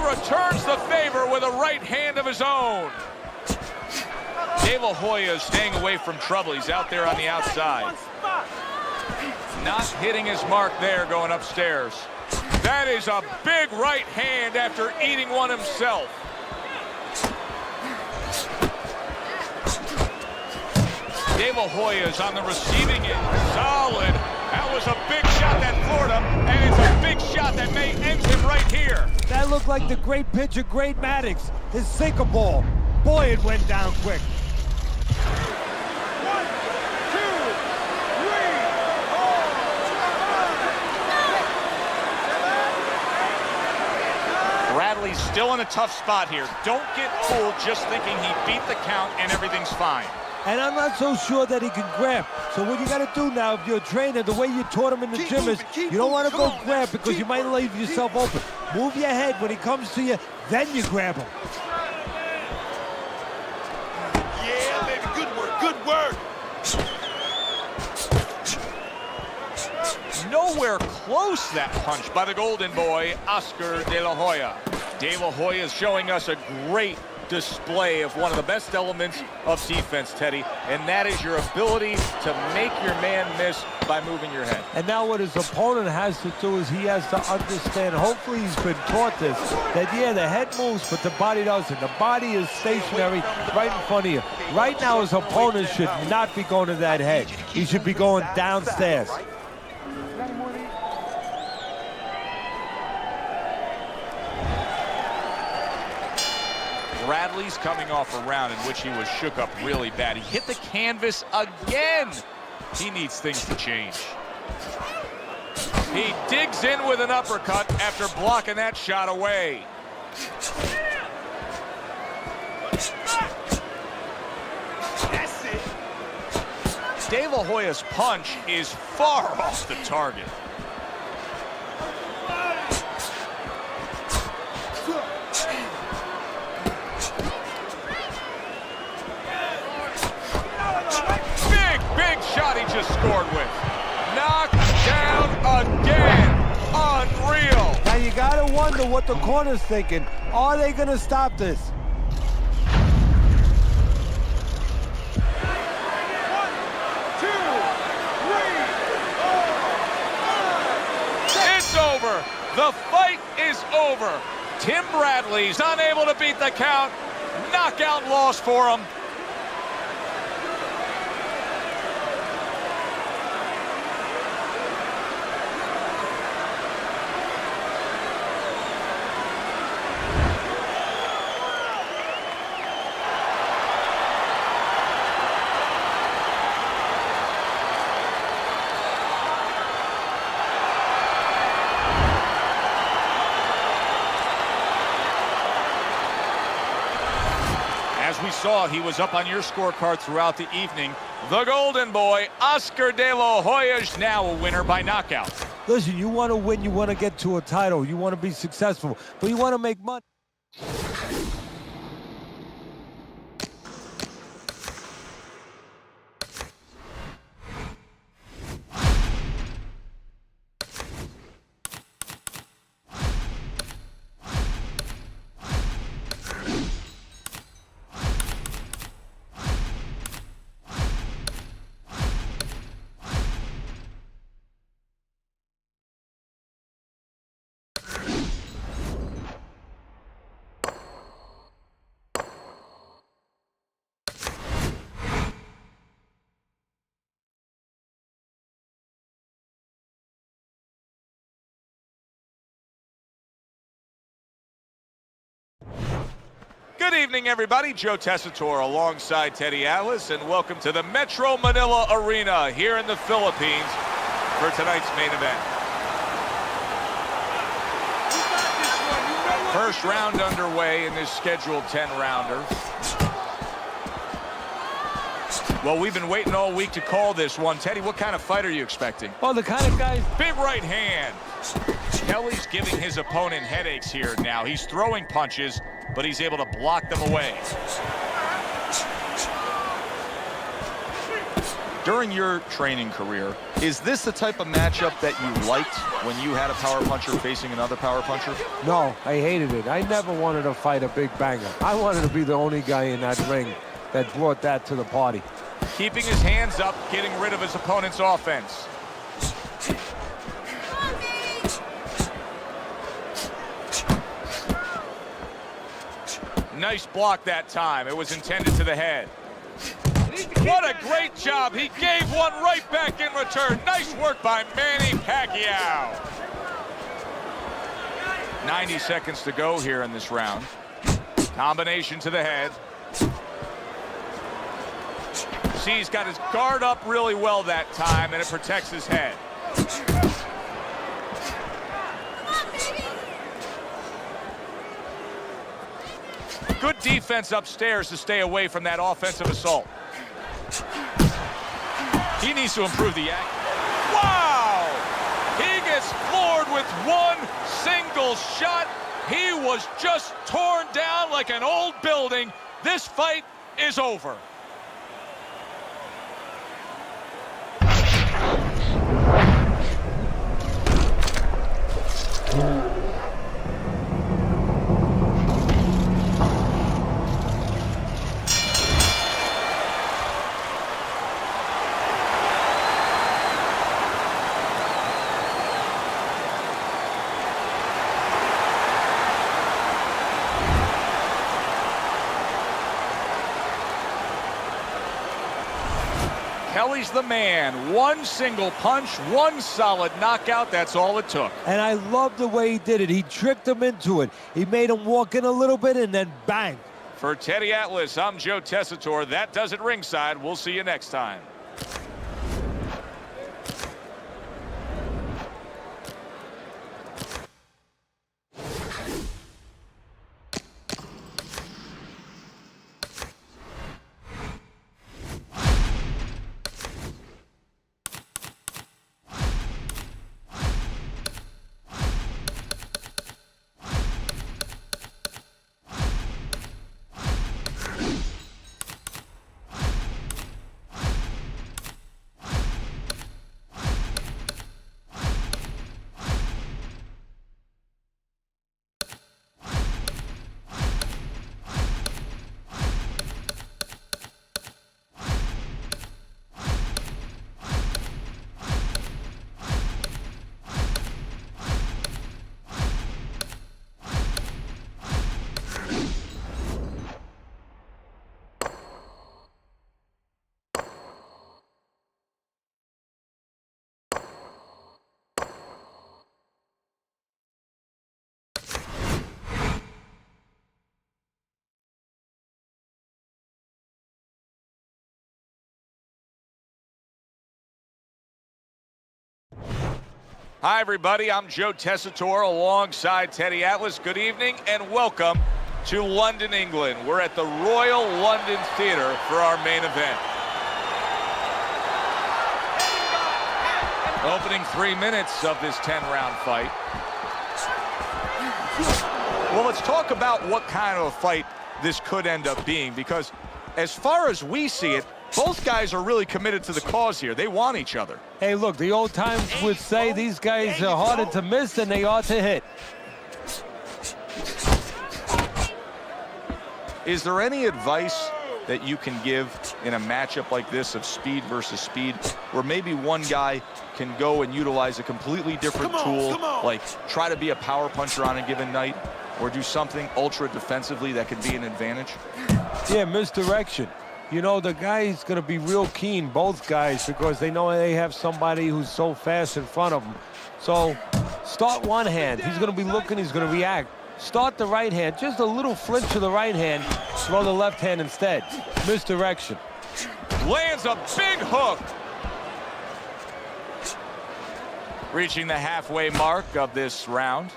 B: Returns the favor with a right hand of his own. De La Hoya is staying away from trouble. He's out there on the outside. Not hitting his mark there going upstairs. That is a big right hand after eating one himself. De La Hoya is on the receiving end. Solid. That was a big shot that floored him, and it's a big shot that may end him right here.
C: That looked like the great pitcher, Great Maddox, his sinker ball. Boy, it went down quick.
D: 1, 2, 3, 4.
B: Bradley's still in a tough spot here. Don't get fooled just thinking he beat the count and everything's fine.
C: And I'm not so sure that he can grab. So what you got to do now, if you're a trainer, the way you taught him in the gym is you don't want to go grab because you might leave yourself open. Move your head when he comes to you, then you grab him.
D: Yeah, baby, good work, good work.
B: Nowhere close, that punch by the golden boy, Oscar De La Hoya. De La Hoya is showing us a great display of one of the best elements of defense, Teddy, and that is your ability to make your man miss by moving your head.
C: And now what his opponent has to do is he has to understand, hopefully he's been taught this, that yeah, the head moves, but the body doesn't. The body is stationary right in front of you. Right now his opponent should not be going to that head. He should be going downstairs.
B: Bradley's coming off a round in which he was shook up really bad. He hit the canvas again. He needs things to change. He digs in with an uppercut after blocking that shot away.
D: That's it.
B: De La Hoya's punch is far off the target. shot he just scored with. Knocked down again. Unreal.
C: Now you gotta wonder what the corner's thinking. Are they gonna stop this?
B: It's over. The fight is over. Tim Bradley's unable to beat the count. Knockout loss for him. As we saw, he was up on your scorecard throughout the evening. The Golden Boy, Oscar De La Hoya's now a winner by knockout.
C: Listen, you want to win, you want to get to a title, you want to be successful, but you want to make money.
B: Good evening, everybody. Joe Tessitore alongside Teddy Atlas, and welcome to the Metro Manila Arena here in the Philippines for tonight's main event. First round underway in this scheduled 10-rounder. Well, we've been waiting all week to call this one. Teddy, what kind of fight are you expecting?
C: Oh, the kind of guys...
B: Big right hand. Kelly's giving his opponent headaches here now. He's throwing punches, but he's able to block them away.
H: During your training career, is this the type of matchup that you liked when you had a power puncher facing another power puncher?
C: No, I hated it. I never wanted to fight a big banger. I wanted to be the only guy in that ring that brought that to the party.
B: Keeping his hands up, getting rid of his opponent's offense. Nice block that time. It was intended to the head. What a great job. He gave one right back in return. Nice work by Manny Pacquiao. 90 seconds to go here in this round. Combination to the head. See, he's got his guard up really well that time, and it protects his head. Good defense upstairs to stay away from that offensive assault. He needs to improve the act. Wow! He gets floored with one single shot. He was just torn down like an old building. This fight is over. Kelly's the man. One single punch, one solid knockout. That's all it took.
C: And I love the way he did it. He tricked him into it. He made him walk in a little bit and then bang.
B: For Teddy Atlas, I'm Joe Tessitore. That does it ringside. We'll see you next time. Hi, everybody. I'm Joe Tessitore alongside Teddy Atlas. Good evening and welcome to London, England. We're at the Royal London Theatre for our main event. Opening 3 minutes of this 10-round fight. Well, let's talk about what kind of a fight this could end up being, because as far as we see it, both guys are really committed to the cause here. They want each other.
C: Hey, look, the old times would say these guys are harder to miss than they are to hit.
H: Is there any advice that you can give in a matchup like this of speed versus speed, where maybe one guy can go and utilize a completely different tool, like try to be a power puncher on a given night, or do something ultra defensively that could be an advantage?
C: Yeah, misdirection. You know, the guy's going to be real keen, both guys, because they know they have somebody who's so fast in front of them. So start one hand. He's going to be looking, he's going to react. Start the right hand, just a little flinch to the right hand, throw the left hand instead. Misdirection.
B: Lands a big hook. Reaching the halfway mark of this round.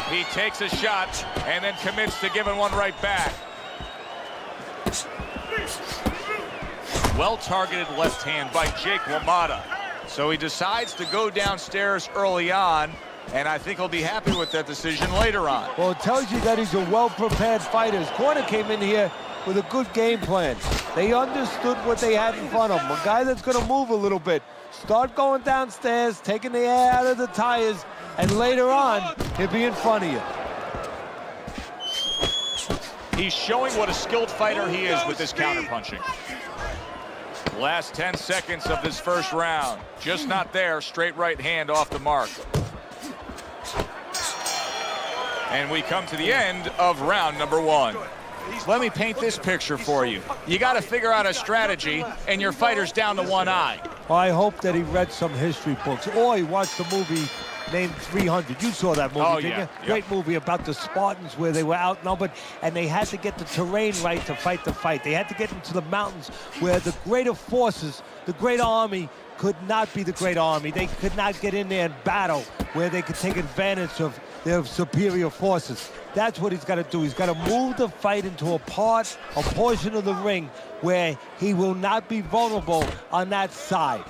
B: He takes a shot and then commits to giving one right back. Well-targeted left hand by Jake LaMotta. So he decides to go downstairs early on, and I think he'll be happy with that decision later on.
C: Well, it tells you that he's a well-prepared fighter. His corner came in here with a good game plan. They understood what they had in front of him. A guy that's going to move a little bit. Start going downstairs, taking the air out of the tires, and later on, he'll be in front of you.
B: He's showing what a skilled fighter he is with this counterpunching. Last 10 seconds of this first round. Just not there. Straight right hand off the mark. And we come to the end of round number 1. Let me paint this picture for you. You got to figure out a strategy, and your fighter's down to one eye.
C: Well, I hope that he read some history books, or he watched the movie named 300. You saw that movie, didn't you?
B: Yeah.
C: Great movie about the Spartans where they were outnumbered and they had to get the terrain right to fight the fight. They had to get into the mountains where the greater forces, the great army, could not be the great army. They could not get in there and battle where they could take advantage of their superior forces. That's what he's got to do. He's got to move the fight into a portion of the ring where he will not be vulnerable on that side.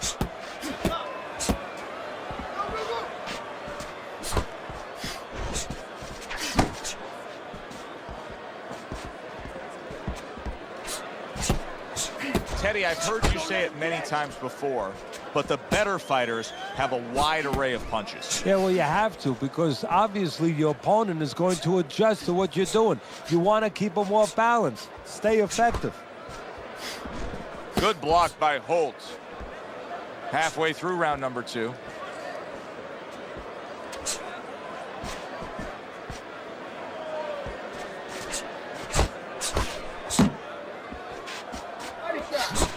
B: Teddy, I've heard you say it many times before, but the better fighters have a wide array of punches.
C: Yeah, well, you have to, because obviously your opponent is going to adjust to what you're doing. You want to keep them off balance. Stay effective.
B: Good block by Holt. Halfway through round number 2.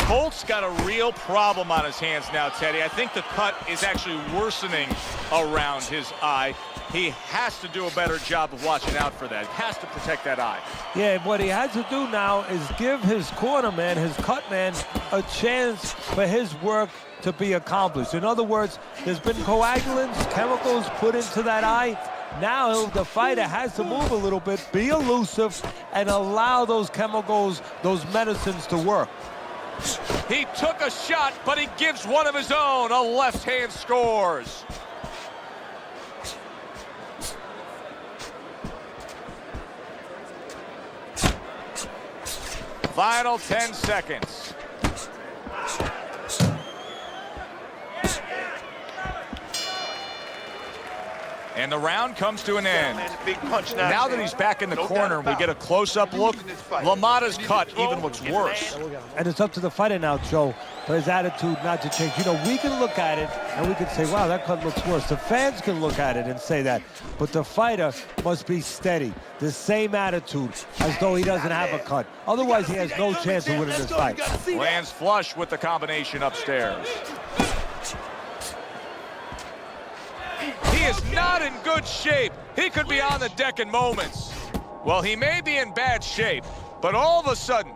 B: Holt's got a real problem on his hands now, Teddy. I think the cut is actually worsening around his eye. He has to do a better job of watching out for that. Has to protect that eye.
C: Yeah, what he has to do now is give his corner man, his cut man, a chance for his work to be accomplished. In other words, there's been coagulants, chemicals put into that eye. Now the fighter has to move a little bit, be elusive, and allow those chemicals, those medicines to work.
B: He took a shot, but he gives one of his own. A left hand scores. Final 10 seconds. And the round comes to an end. Now that he's back in the corner, we get a close-up look. LaMotta's cut even looks worse.
C: And it's up to the fighter now, Joe, for his attitude not to change. You know, we can look at it and we can say, wow, that cut looks worse. The fans can look at it and say that. But the fighter must be steady, the same attitude, as though he doesn't have a cut. Otherwise, he has no chance of winning this fight.
B: Lands flush with the combination upstairs. He is not in good shape. He could be on the deck in moments. Well, he may be in bad shape, but all of a sudden,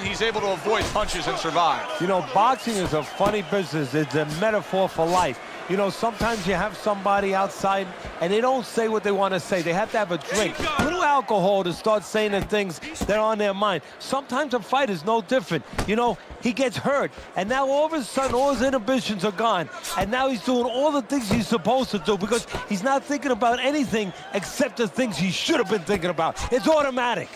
B: he's able to avoid punches and survive.
C: You know, boxing is a funny business. It's a metaphor for life. You know, sometimes you have somebody outside and they don't say what they want to say. They have to have a drink, a little alcohol to start saying the things that are on their mind. Sometimes a fight is no different. You know, he gets hurt, and now all of a sudden all his inhibitions are gone. And now he's doing all the things he's supposed to do because he's not thinking about anything except the things he should have been thinking about. It's automatic.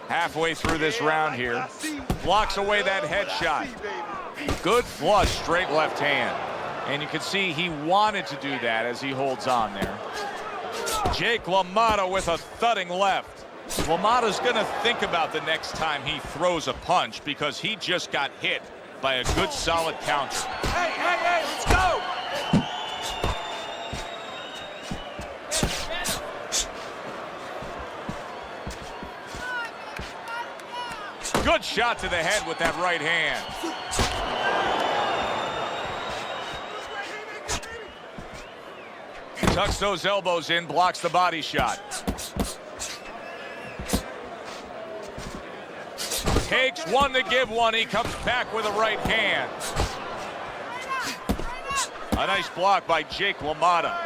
B: Halfway through this round here, blocks away that headshot. Good flush, straight left hand. And you can see he wanted to do that as he holds on there. Jake LaMotta with a thudding left. LaMotta's gonna think about the next time he throws a punch because he just got hit by a good solid counter.
D: Hey, let's go!
B: Good shot to the head with that right hand. Tucks those elbows in, blocks the body shot. Takes one to give one. He comes back with a right hand. A nice block by Jake LaMotta.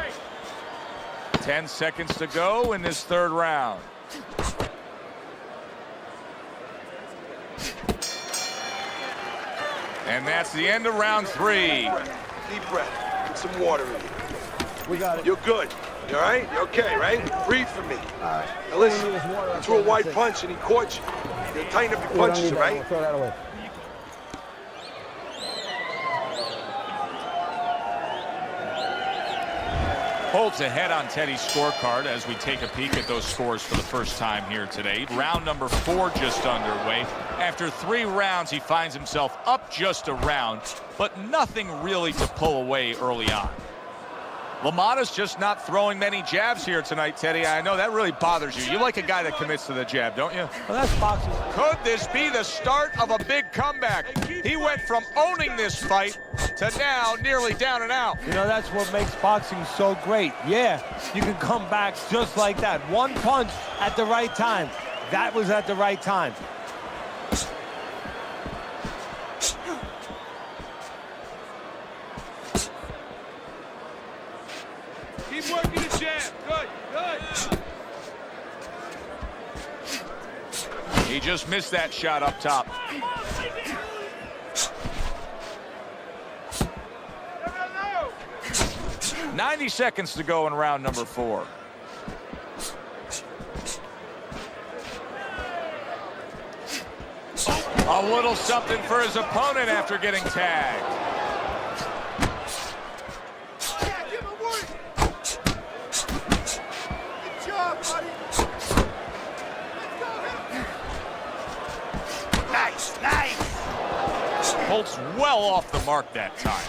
B: 10 seconds to go in this third round. And that's the end of round 3.
E: Deep breath. Put some water in you.
I: We got it.
E: You're good. You all right? You're okay, right? Breathe for me.
I: All right.
E: Now listen, you threw a wide punch and he caught you. You tighten up your punches, all right?
I: Throw that away.
B: Holt's ahead on Teddy's scorecard as we take a peek at those scores for the first time here today. Round number 4 just underway. After 3 rounds, he finds himself up just a round, but nothing really to pull away early on. LaMotta's just not throwing many jabs here tonight, Teddy. I know that really bothers you. You like a guy that commits to the jab, don't you?
C: Well, that's boxing.
B: Could this be the start of a big comeback? He went from owning this fight to now nearly down and out.
C: You know, that's what makes boxing so great. Yeah, you can come back just like that. One punch at the right time. That was at the right time.
D: Keep working the jab. Good, good.
B: He just missed that shot up top. 90 seconds to go in round number 4. A little something for his opponent after getting tagged. Holt's well off the mark that time.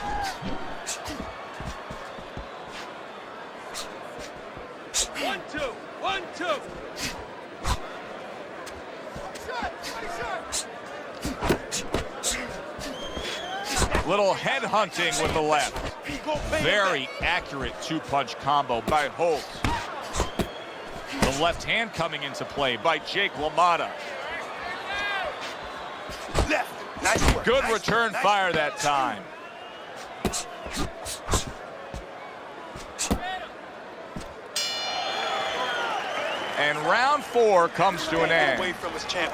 D: One, two, 1, 2.
B: Little head hunting with the left. Very accurate 2-punch combo by Holt. The left hand coming into play by Jake LaMotta.
E: Left. Nice work.
B: Good
E: nice
B: return
E: nice
B: fire that time. And round 4 comes to an end.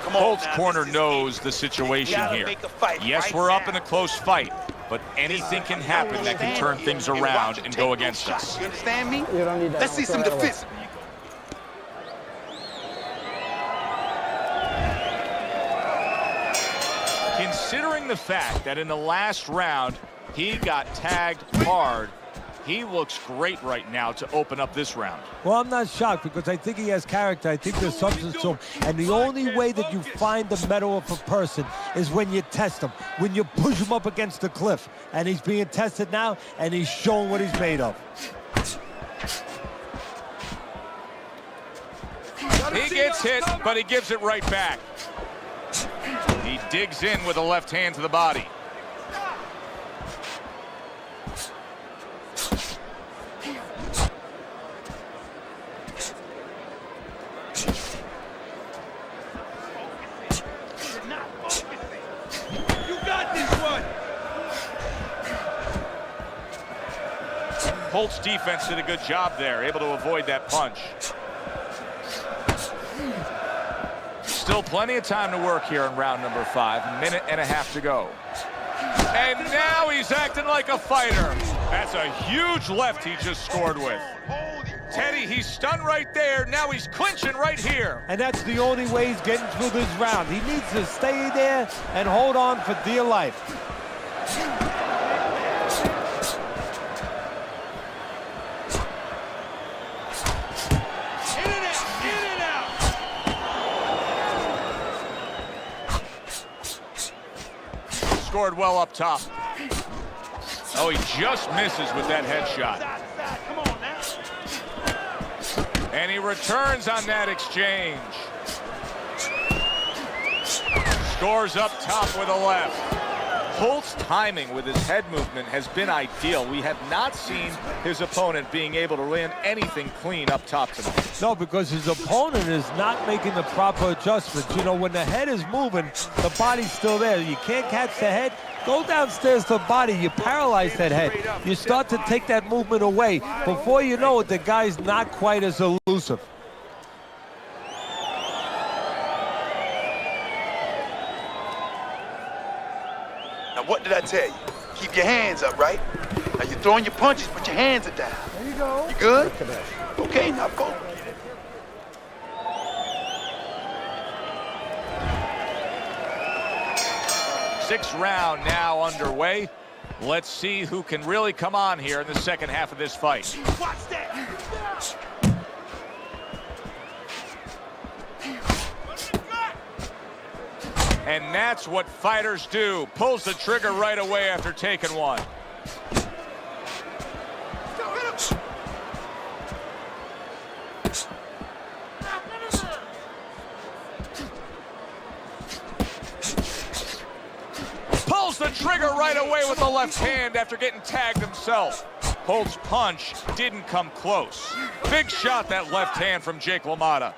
B: Holt's corner knows the situation here. Yes, we're up in a close fight, but anything can happen that can turn things around and go against us.
E: You understand me?
I: You don't need that.
E: Let's see some defense.
B: Considering the fact that in the last round he got tagged hard, he looks great right now to open up this round.
C: Well, I'm not shocked because I think he has character. I think there's substance to him. And the only way that you find the mettle of a person is when you test him, when you push him up against the cliff. And he's being tested now, and he's showing what he's made of.
B: He gets hit, but he gives it right back. He digs in with a left hand to the body. defense did a good job there, able to avoid that punch. Still plenty of time to work here in round number 5. Minute and a half to go. And now he's acting like a fighter. That's a huge left he just scored with. Teddy, he's stunned right there. Now he's clinching right here.
C: And that's the only way he's getting through this round. He needs to stay there and hold on for dear life.
D: In and out.
B: Scored well up top. Oh, he just misses with that headshot.
D: Come on now.
B: And he returns on that exchange. Scores up top with a left. Holt's timing with his head movement has been ideal. We have not seen his opponent being able to land anything clean up top tonight.
C: No, because his opponent is not making the proper adjustments. You know, when the head is moving, the body's still there. You can't catch the head. Go downstairs to the body. You paralyze that head. You start to take that movement away. Before you know it, the guy's not quite as elusive.
E: Now, what did I tell you? Keep your hands up, right? Now, you're throwing your punches, but your hands are down.
C: There you go.
E: You good? Okay, now go.
B: Sixth round now underway. Let's see who can really come on here in the second half of this fight.
D: Watch that.
B: And that's what fighters do. Pulls the trigger right away after taking one. Pulls the trigger right away with the left hand after getting tagged himself. Holt's punch didn't come close. Big shot, that left hand from Jake LaMotta.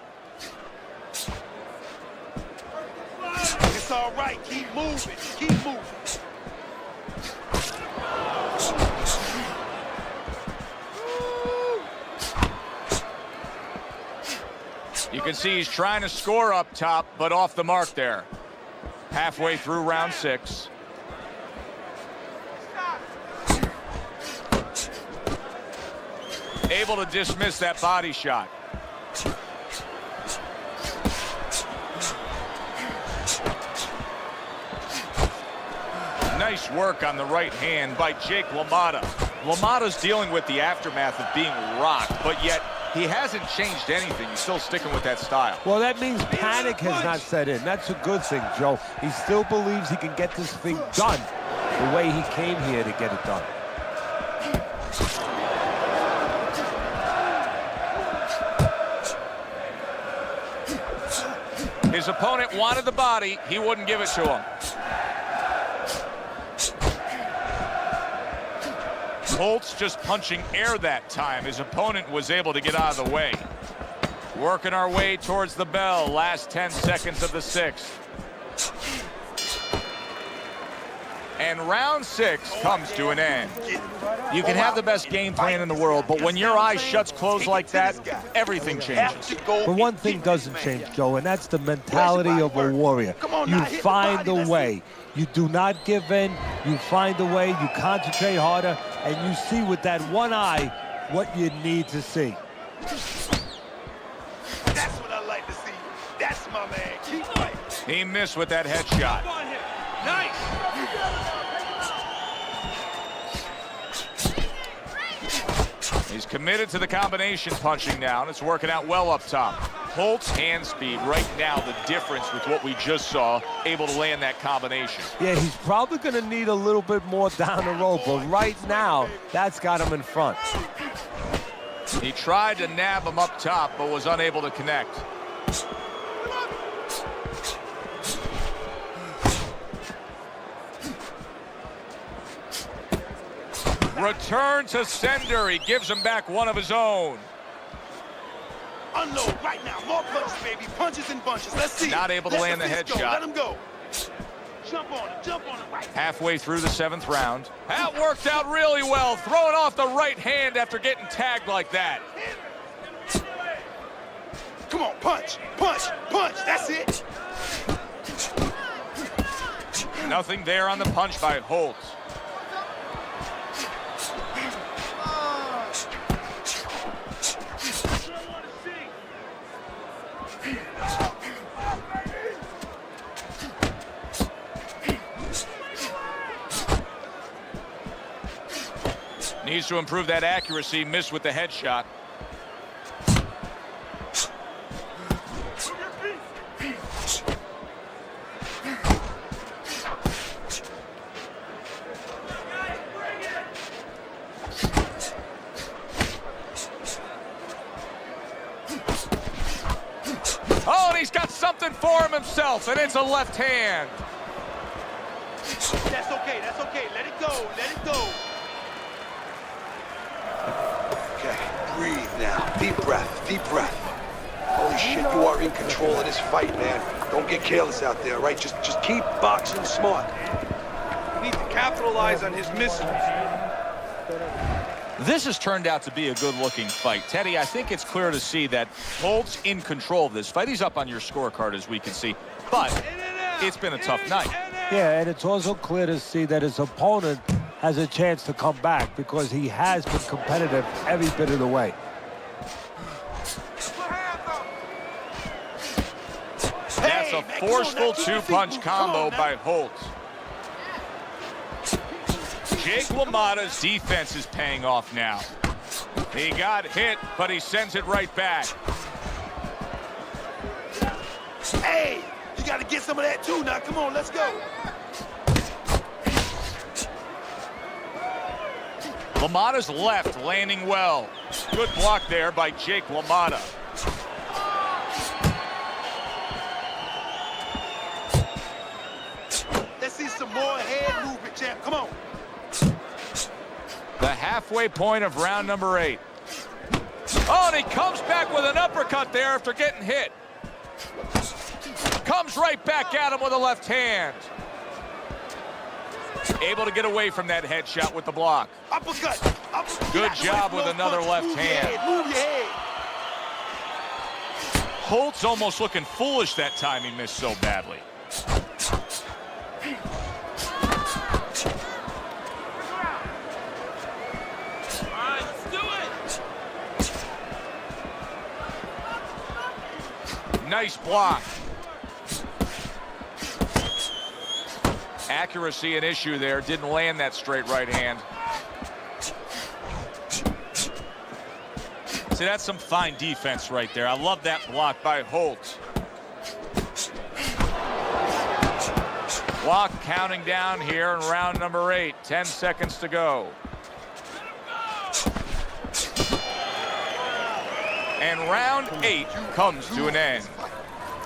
D: It's all right. Keep moving. Keep moving.
B: You can see he's trying to score up top, but off the mark there. Halfway through round 6. Able to dismiss that body shot. Nice work on the right hand by Jake LaMotta. LaMotta's dealing with the aftermath of being rocked, but yet he hasn't changed anything. He's still sticking with that style.
C: Well, that means panic has not set in. That's a good thing, Joe. He still believes he can get this thing done the way he came here to get it done.
B: His opponent wanted the body. He wouldn't give it to him. Holt's just punching air that time. His opponent was able to get out of the way. Working our way towards the bell. Last 10 seconds of the 6th. And round 6 comes to an end. You can have the best game plan in the world, but when your eye shuts closed like that, everything changes.
C: But one thing doesn't change, Joe, and that's the mentality of a warrior. You find a way. You do not give in. You find a way. You concentrate harder, and you see with that one eye what you need to see.
D: That's what I like to see. That's my man. Keep fighting.
B: He missed with that headshot.
D: Come on here. Nice.
B: He's committed to the combination punching now, and it's working out well up top. Holt's hand speed right now, the difference with what we just saw, able to land that combination.
C: Yeah, he's probably going to need a little bit more down the road, but right now, that's got him in front.
B: He tried to nab him up top, but was unable to connect. Return to sender. He gives him back one of his own.
D: Unload right now. More punches, baby. Punches and bunches. Let's see.
B: Not able to land the
D: Let fist
B: headshot.
D: go. Let him go.
E: Jump on him, jump on him.
B: Halfway through the 7th round. That worked out really well, throwing off the right hand after getting tagged like that.
E: Come on, punch, punch, punch. That's it.
B: Nothing there on the punch by Holt. Needs to improve that accuracy, missed with the headshot. Oh, and he's got something for him himself, and it's a left hand.
E: That's okay, that's okay. Let it go, let it go. Okay, breathe now. Deep breath, deep breath. Holy shit, you are in control of this fight, man. Don't get careless out there, right? Just keep boxing smart.
D: We need to capitalize on his misses.
B: This has turned out to be a good-looking fight. Teddy, I think it's clear to see that Holt's in control of this fight. He's up on your scorecard, as we can see, but it's been a tough night.
C: Yeah, and it's also clear to see that his opponent has a chance to come back because he has been competitive every bit of the way.
B: That's a forceful two-punch combo by Holt. Jake LaMotta's defense is paying off now. He got hit, but he sends it right back.
E: Hey, you got to get some of that too now. Come on, let's go.
B: LaMotta's left landing well. Good block there by Jake LaMotta.
E: Let's see some more head movement, champ. Come on.
B: The halfway point of round number 8. Oh, and he comes back with an uppercut there after getting hit. Comes right back at him with a left hand. Able to get away from that headshot with the block.
E: Uppercut.
B: Good job with another left hand.
E: Move your head.
B: Holt's almost looking foolish that time he missed so badly. Nice block. Accuracy an issue there. Didn't land that straight right hand. See, that's some fine defense right there. I love that block by Holt. Clock counting down here in round number 8. 10 seconds to go. And round 8 comes to an end.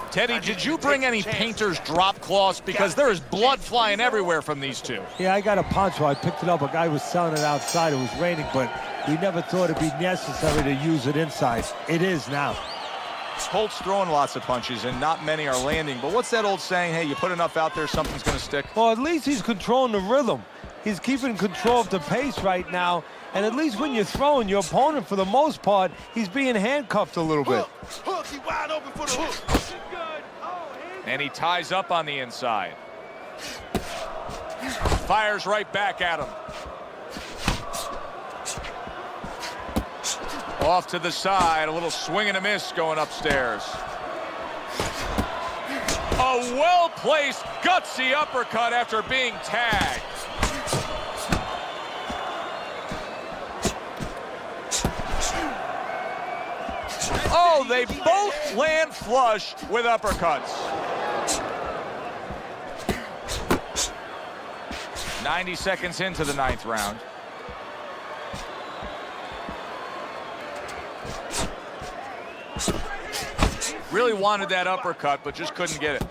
B: Teddy, did you bring any painter's drop cloths? Because there is blood flying everywhere from these two.
C: Yeah, I got a poncho. I picked it up. A guy was selling it outside. It was raining, but we never thought it'd be necessary to use it inside. It is now.
H: Holt's throwing lots of punches, and not many are landing. But what's that old saying? Hey, you put enough out there, something's going to stick.
C: Well, at least he's controlling the rhythm. He's keeping control of the pace right now. And at least when you're throwing, your opponent, for the most part, he's being handcuffed a little bit.
E: Hook, he wide open for the hook.
B: And he ties up on the inside. Fires right back at him. Off to the side, a little swing and a miss going upstairs. A well-placed, gutsy uppercut after being tagged. Oh, they both land flush with uppercuts. 90 seconds into the 9th round. Really wanted that uppercut, but just couldn't get it.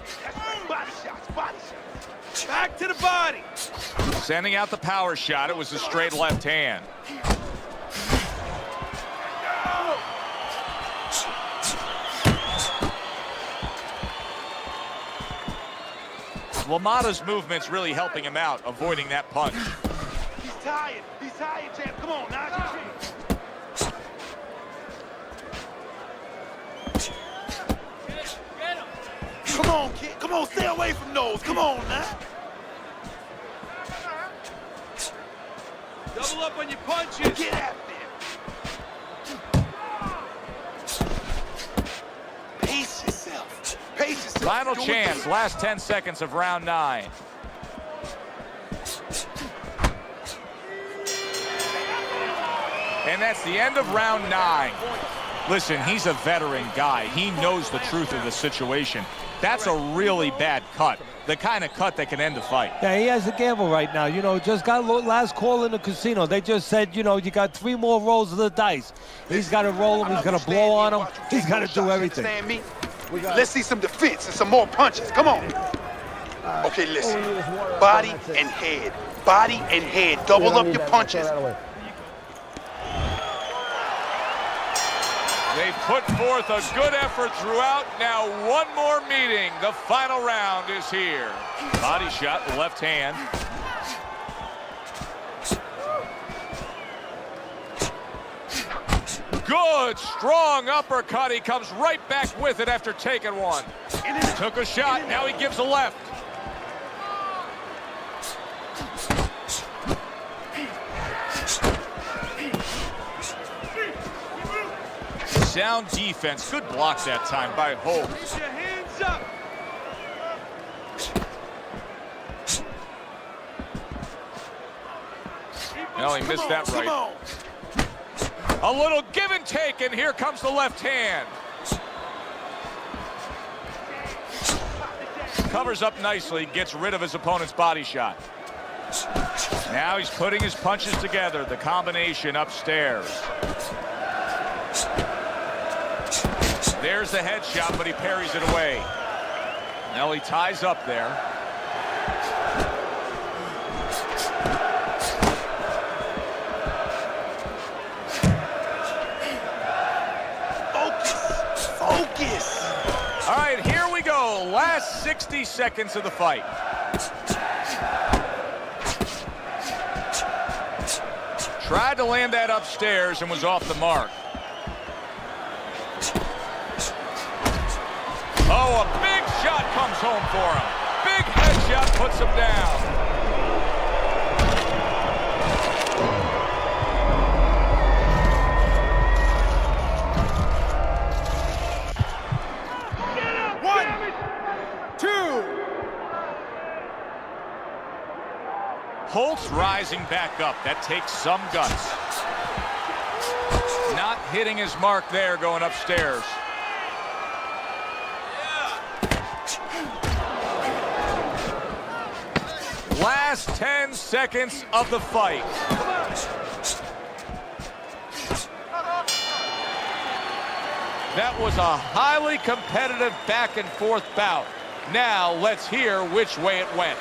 E: Body shots, body shots.
D: Back to the body.
B: Sending out the power shot. It was a straight left hand. LaMotta's movement's really helping him out, avoiding that punch.
F: He's tired. He's tired, champ. Come on, now. Come on, kid. Come on, stay away from those. Come on, now.
D: Double up on your punches.
F: Get out there. Pace yourself. Pace yourself.
B: Final
F: Do it.
B: chance, last 10 seconds of round 9. And that's the end of round 9. Listen, he's a veteran guy. He knows the truth of the situation. That's a really bad cut. The kind of cut that can end the fight.
C: Yeah, he has a gamble right now. You know, just got last call in the casino. They just said, you know, you got 3 more rolls of the dice. He's got to roll them. He's got to blow on them. He's got to do everything.
E: Let's see some defense and some more punches. Come on. Okay, listen. Body and head. Body and head. Double up your punches.
B: They put forth a good effort throughout. Now one more meeting. The final round is here. Body shot, left hand. Good, strong uppercut. He comes right back with it after taking one. Took a shot, now he gives a left. Sound defense. Good block that time by Holt.
D: Keep your hands up.
B: No, he missed that right. A little give and take, and here comes the left hand. Covers up nicely, gets rid of his opponent's body shot. Now he's putting his punches together, the combination upstairs. There's the headshot, but he parries it away. Now he ties up there.
F: Focus.
B: All right, here we go. Last 60 seconds of the fight. Tried to land that upstairs and was off the mark. Oh, a big shot comes home for him. Big headshot puts him down.
F: One, two.
B: Holtz rising back up. That takes some guts. Not hitting his mark there going upstairs. Last 10 seconds of the fight. That was a highly competitive back and forth bout. Now let's hear which way it went.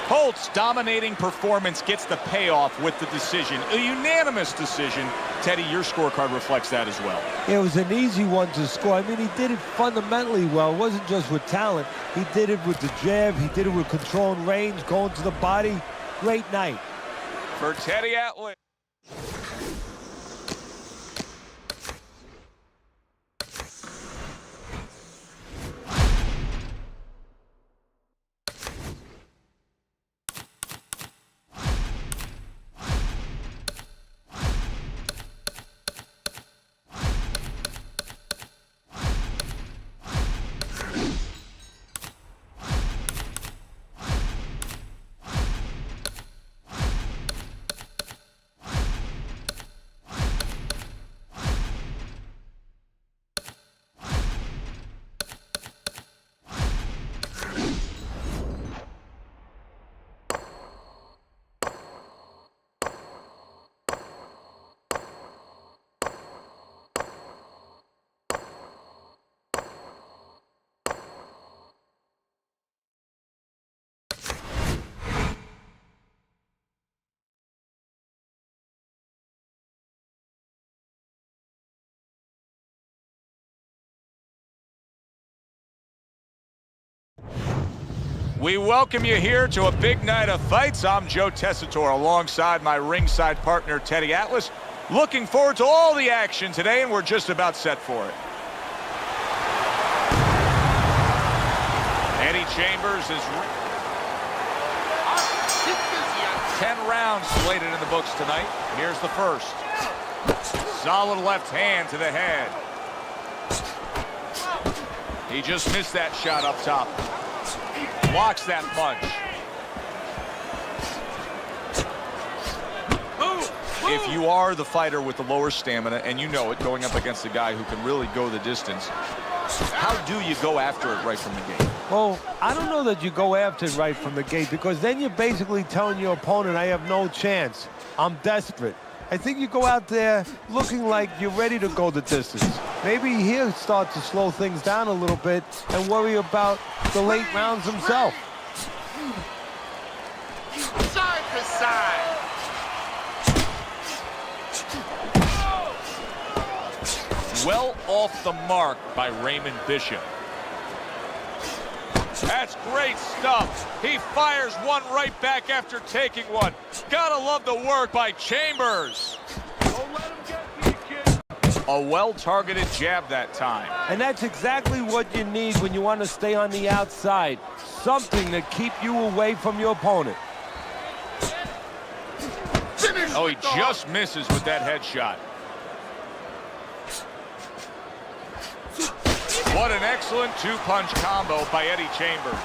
B: Holt's dominating performance gets the payoff with the decision. A unanimous decision. Teddy, your scorecard reflects that as well.
C: It was an easy one to score. I mean, he did it fundamentally well. It wasn't just with talent. He did it with the jab. He did it with controlling range, going to the body. Great night.
B: For Teddy Atwood. We welcome you here to a big night of fights. I'm Joe Tessitore alongside my ringside partner, Teddy Atlas. Looking forward to all the action today, and we're just about set for it. Eddie Chambers is 10 rounds slated in the books tonight. Here's the first. Solid left hand to the head. He just missed that shot up top. Blocks that punch. If you are the fighter with the lower stamina, and you know it, going up against a guy who can really go the distance, how do you go after it right from the gate?
C: Well, I don't know that you go after it right from the gate, because then you're basically telling your opponent, I have no chance. I'm desperate. I think you go out there looking like you're ready to go the distance. Maybe he'll start to slow things down a little bit and worry about the late rounds himself.
F: Side to side.
B: Well off the mark by Raymond Bishop. That's great stuff. He fires one right back after taking one. Gotta love the work by Chambers.
D: Don't let him get to you, kid.
B: A well-targeted jab that time.
C: And that's exactly what you need when you want to stay on the outside. Something to keep you away from your opponent.
B: Oh, he just misses with that headshot. What an excellent two-punch combo by Eddie Chambers.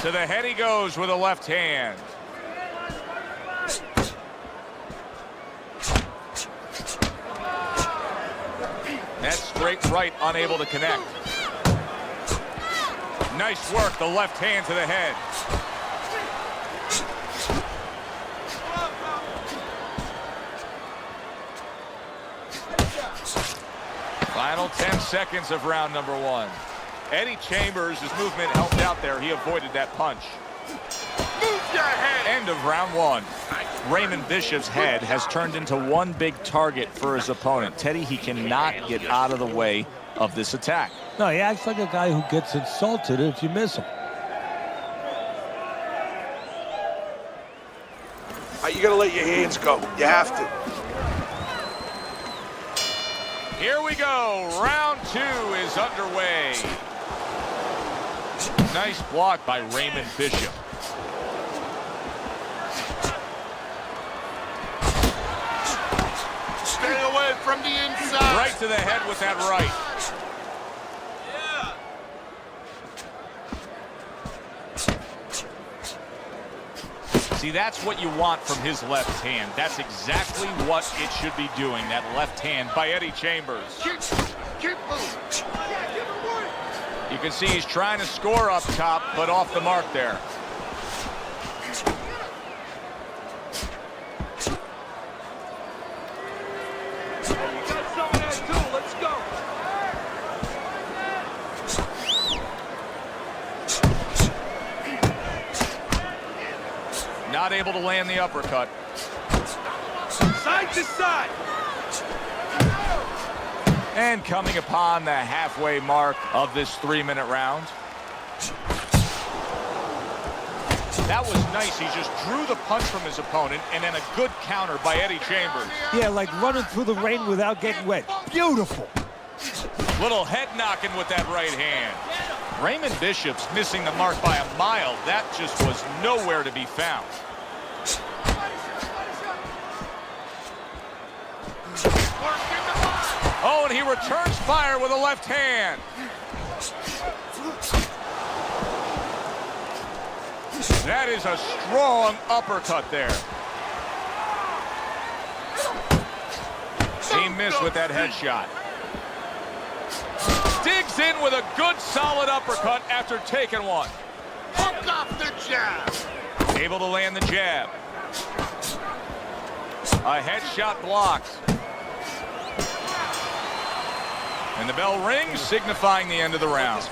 B: To the head he goes with a left hand. That's straight right, unable to connect. Nice work, the left hand to the head. Final 10 seconds of round number one. Eddie Chambers, his movement helped out there. He avoided that punch.
F: Move your head.
B: End of round one. Raymond Bishop's head has turned into one big target for his opponent. Teddy, he cannot get out of the way of this attack.
C: No, he acts like a guy who gets insulted if you miss him.
E: You gotta let your hands go. You have to.
B: Here we go. Round two is underway. Nice block by Raymond Bishop.
F: Stay away from the inside.
B: Right to the head with that right. See, that's what you want from his left hand. That's exactly what it should be doing, that left hand by Eddie Chambers.
F: Keep moving.
B: You can see he's trying to score up top, but off the mark there.
D: You got some of that too. Let's go.
B: Not able to land the uppercut.
D: Side to side.
B: And coming upon the halfway mark of this 3-minute round. That was nice. He just drew the punch from his opponent, and then a good counter by Eddie Chambers.
C: Yeah, like running through the rain without getting wet. Beautiful.
B: Little head knocking with that right hand. Raymond Bishop's missing the mark by a mile. That just was nowhere to be found. Oh, and he returns fire with a left hand. That is a strong uppercut there. He missed with that headshot. Digs in with a good solid uppercut after taking one.
F: Hook off the jab.
B: Able to land the jab. A headshot blocked. And the bell rings, signifying the end of the round.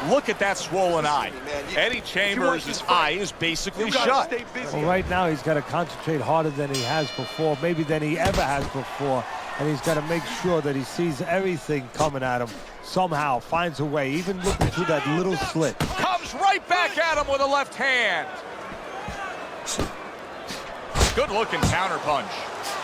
B: Look at that swollen eye. Eddie Chambers' eye is basically shut.
C: Well, right now he's got to concentrate harder than he has before, maybe than he ever has before. And he's got to make sure that he sees everything coming at him somehow, finds a way, even looking through that little slit.
B: Comes Comes right back at him with a left hand. Good looking counter punch.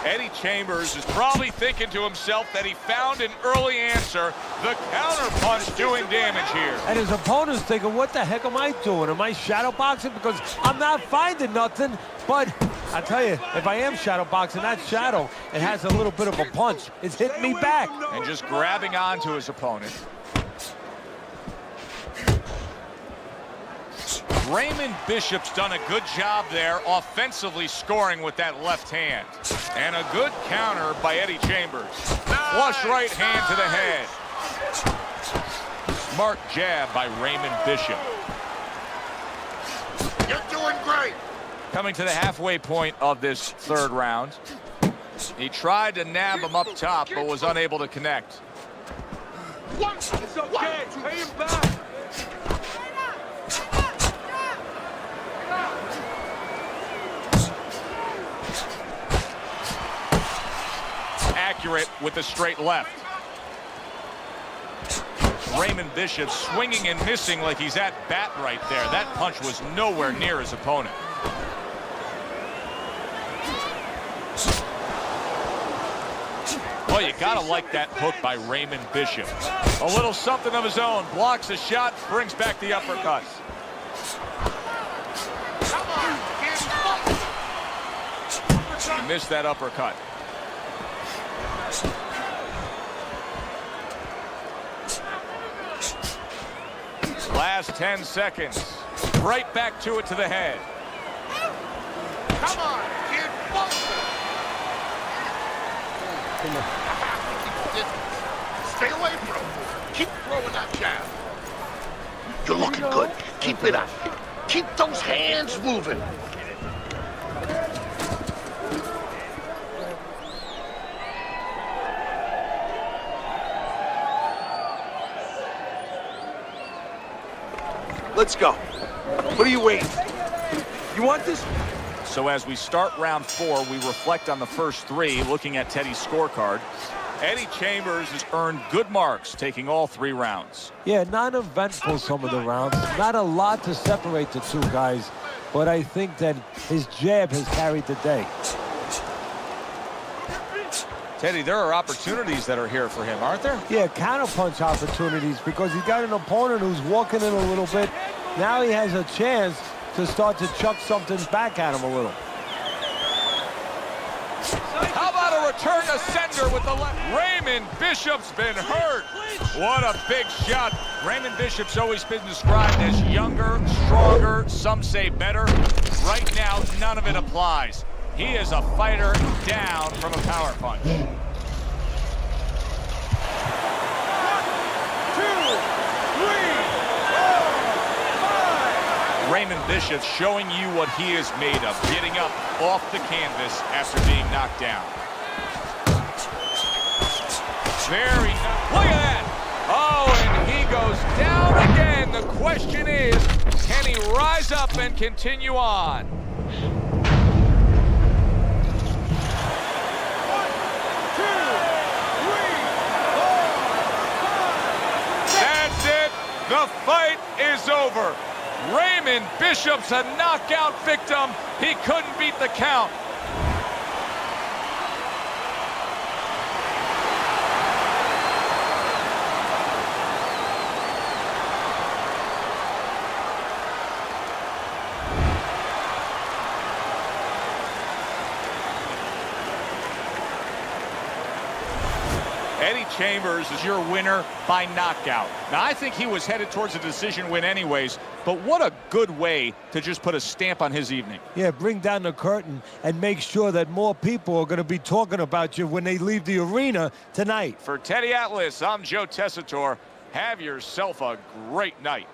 B: Eddie Chambers is probably thinking to himself that he found an early answer. The counter punch doing damage here.
C: And his opponent's thinking, what the heck am I doing? Am I shadow boxing? Because I'm not finding nothing. But I tell you, if I am shadow boxing, that shadow, it has a little bit of a punch. It's hitting me back.
B: And just grabbing onto his opponent. Raymond Bishop's done a good job there offensively scoring with that left hand. And a good counter by Eddie Chambers. Flush right hand to the head. Smart jab by Raymond Bishop.
F: You're doing great.
B: Coming to the halfway point of this third round. He tried to nab him up top, but was unable to connect.
D: It's okay. Pay him back.
B: Accurate with the straight left. Raymond Bishop swinging and missing like he's at bat right there. That punch was nowhere near his opponent. Well, you gotta like that hook by Raymond Bishop. A little something of his own. Blocks a shot, brings back the uppercut. He missed that uppercut. Last 10 seconds. Right back to it to the head.
F: Come on, kid. Stay away from him. Keep throwing that jab. You're looking good. Keep it up. Keep those hands moving.
E: Let's go. What are you waiting? You want this?
B: So as we start round 4, we reflect on the first 3, looking at Teddy's scorecard. Eddie Chambers has earned good marks, taking all 3 rounds.
C: Yeah, not eventful some of the rounds. Not a lot to separate the two guys, but I think that his jab has carried the day.
B: Teddy, there are opportunities that are here for him, aren't there?
C: Yeah, counterpunch opportunities because he's got an opponent who's walking in a little bit. Now he has a chance to start to chuck something back at him a little.
B: How about a return to sender with the left? Raymond Bishop's been hurt. What a big shot. Raymond Bishop's always been described as younger, stronger, some say better. Right now, none of it applies. He is a fighter down from a power punch.
D: 1, 2, 3, 4, 5.
B: Raymond Bishop showing you what he is made of, getting up off the canvas after being knocked down. Very nice. Look at that. Oh, and he goes down again. The question is, can he rise up and continue on? The fight is over. Raymond Bishop's a knockout victim. He couldn't beat the count. Eddie Chambers is your winner by knockout. Now, I think he was headed towards a decision win anyways, but what a good way to just put a stamp on his evening.
C: Yeah, bring down the curtain and make sure that more people are going to be talking about you when they leave the arena tonight.
B: For Teddy Atlas, I'm Joe Tessitore. Have yourself a great night.